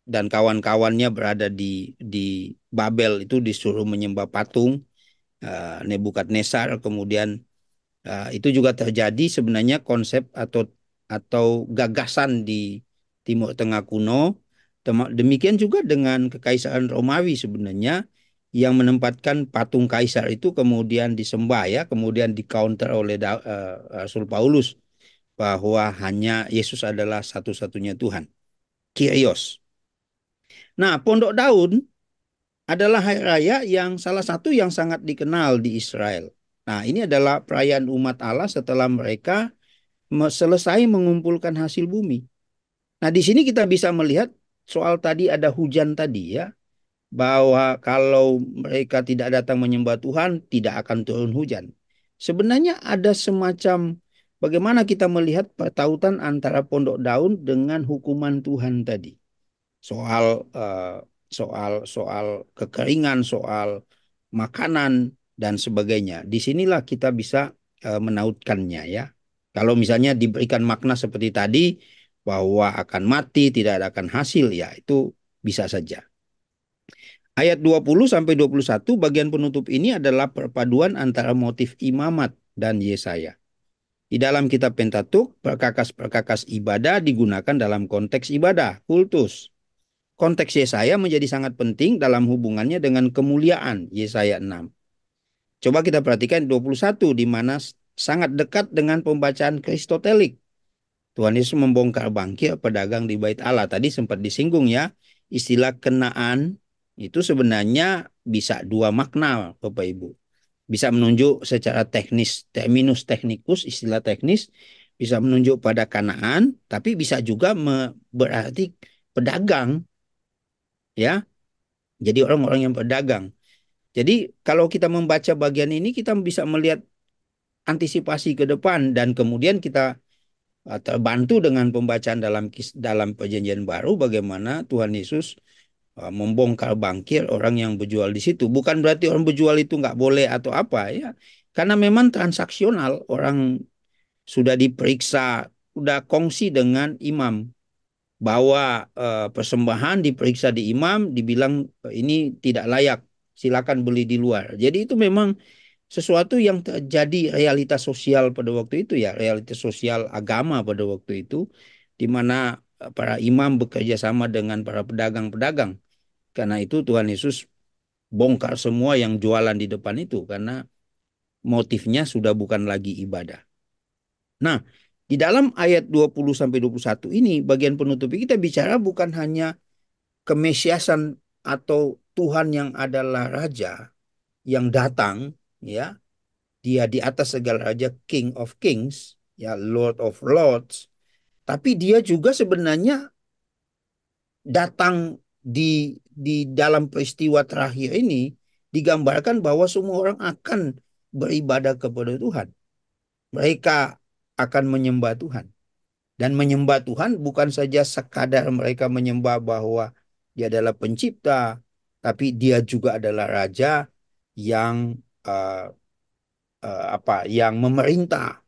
dan kawan-kawannya berada di Babel itu disuruh menyembah patung Nebukadnezar. Kemudian itu juga terjadi sebenarnya konsep atau gagasan di Timur Tengah kuno. Demikian juga dengan Kekaisaran Romawi sebenarnya, yang menempatkan patung kaisar itu kemudian disembah ya, kemudian di-counter oleh Rasul Paulus bahwa hanya Yesus adalah satu-satunya Tuhan. Kyrios. Nah, Pondok Daun adalah hari raya yang salah satu yang sangat dikenal di Israel. Nah, ini adalah perayaan umat Allah setelah mereka selesai mengumpulkan hasil bumi. Nah, di sini kita bisa melihat soal tadi ada hujan tadi ya, bahwa kalau mereka tidak datang menyembah Tuhan, tidak akan turun hujan. Sebenarnya ada semacam bagaimana kita melihat pertautan antara Pondok Daun dengan hukuman Tuhan tadi. Soal kekeringan, soal makanan dan sebagainya. Disinilah kita bisa menautkannya ya. Kalau misalnya diberikan makna seperti tadi bahwa akan mati, tidak akan hasil, ya itu bisa saja. Ayat 20 sampai 21 bagian penutup ini adalah perpaduan antara motif imamat dan Yesaya. Di dalam kitab Pentatuk, perkakas-perkakas ibadah digunakan dalam konteks ibadah, kultus. Konteks Yesaya menjadi sangat penting dalam hubungannya dengan kemuliaan, Yesaya 6. Coba kita perhatikan 21, di mana sangat dekat dengan pembacaan Kristotelik. Tuhan Yesus membongkar bangkir pedagang di bait Allah. Tadi sempat disinggung ya, istilah kenaan itu sebenarnya bisa dua makna Bapak Ibu. Bisa menunjuk secara teknis, terminus technicus, istilah teknis, bisa menunjuk pada Kanaan, tapi bisa juga berarti pedagang. Ya, jadi orang-orang yang berdagang. Jadi kalau kita membaca bagian ini, kita bisa melihat antisipasi ke depan, dan kemudian kita terbantu dengan pembacaan dalam Perjanjian Baru bagaimana Tuhan Yesus membongkar bangkir orang yang berjual di situ. Bukan berarti orang berjual itu nggak boleh atau apa ya, karena memang transaksional, orang sudah diperiksa, sudah kongsi dengan imam, bahwa persembahan diperiksa di imam, dibilang ini tidak layak, silakan beli di luar. Jadi itu memang sesuatu yang terjadi realitas sosial pada waktu itu ya, realitas sosial agama pada waktu itu, di mana para imam bekerja sama dengan para pedagang-pedagang. Karena itu Tuhan Yesus bongkar semua yang jualan di depan itu karena motifnya sudah bukan lagi ibadah. Nah, di dalam ayat 20 sampai 21 ini bagian penutup kita bicara bukan hanya kemesiasan atau Tuhan yang adalah raja yang datang ya, dia di atas segala raja, King of Kings, ya Lord of Lords, tapi dia juga sebenarnya datang di dalam peristiwa terakhir ini digambarkan bahwa semua orang akan beribadah kepada Tuhan. Mereka akan menyembah Tuhan. Dan menyembah Tuhan bukan saja sekadar mereka menyembah bahwa dia adalah pencipta, tapi dia juga adalah raja yang yang memerintah,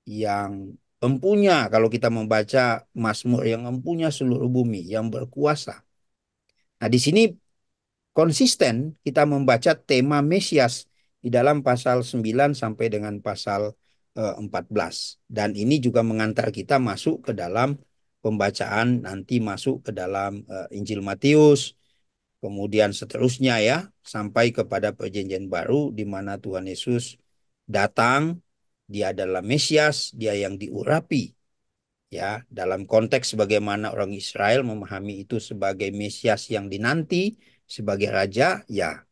yang empunya, kalau kita membaca Mazmur, yang empunya seluruh bumi, yang berkuasa. Nah, di sini konsisten kita membaca tema Mesias di dalam pasal 9 sampai dengan pasal 14. Dan ini juga mengantar kita masuk ke dalam pembacaan, nanti masuk ke dalam Injil Matius, kemudian seterusnya ya, sampai kepada perjanjian baru di mana Tuhan Yesus datang, dia adalah Mesias, dia yang diurapi. Ya, dalam konteks bagaimana orang Israel memahami itu sebagai Mesias yang dinanti, sebagai raja, ya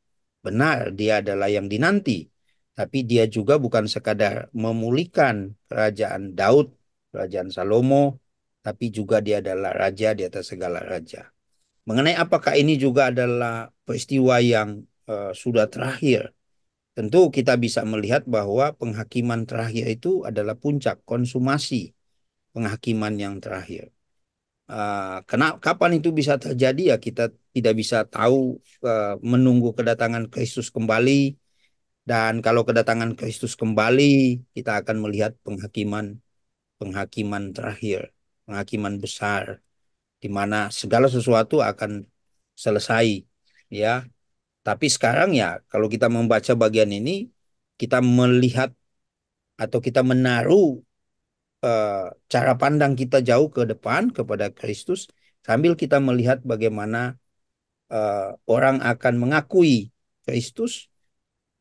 benar dia adalah yang dinanti. Tapi dia juga bukan sekadar memulihkan kerajaan Daud, kerajaan Salomo, tapi juga dia adalah raja di atas segala raja. Mengenai apakah ini juga adalah peristiwa yang sudah terakhir, tentu kita bisa melihat bahwa penghakiman terakhir itu adalah puncak konsumasi penghakiman yang terakhir. Kapan itu bisa terjadi ya kita tidak bisa tahu, menunggu kedatangan Kristus kembali. Dan kalau kedatangan Kristus kembali, kita akan melihat penghakiman terakhir, penghakiman besar, di mana segala sesuatu akan selesai, ya. Tapi sekarang ya, kalau kita membaca bagian ini, kita melihat atau kita menaruh cara pandang kita jauh ke depan kepada Kristus, sambil kita melihat bagaimana orang akan mengakui Kristus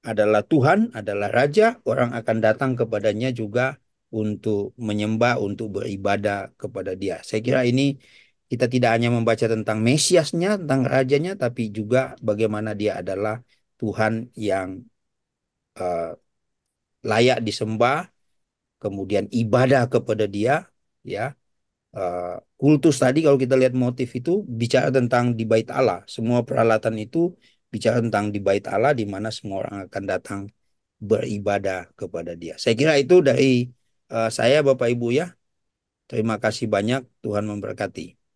adalah Tuhan, adalah Raja, orang akan datang kepadanya juga untuk menyembah, untuk beribadah kepada Dia. Saya kira ini kita tidak hanya membaca tentang Mesiasnya, tentang Rajanya, tapi juga bagaimana Dia adalah Tuhan yang layak disembah, kemudian ibadah kepada Dia, ya. Kultus tadi kalau kita lihat motif itu bicara tentang di bait Allah. Semua peralatan itu bicara tentang di bait Allah di mana semua orang akan datang beribadah kepada Dia. Saya kira itu dari saya Bapak Ibu ya. Terima kasih banyak, Tuhan memberkati.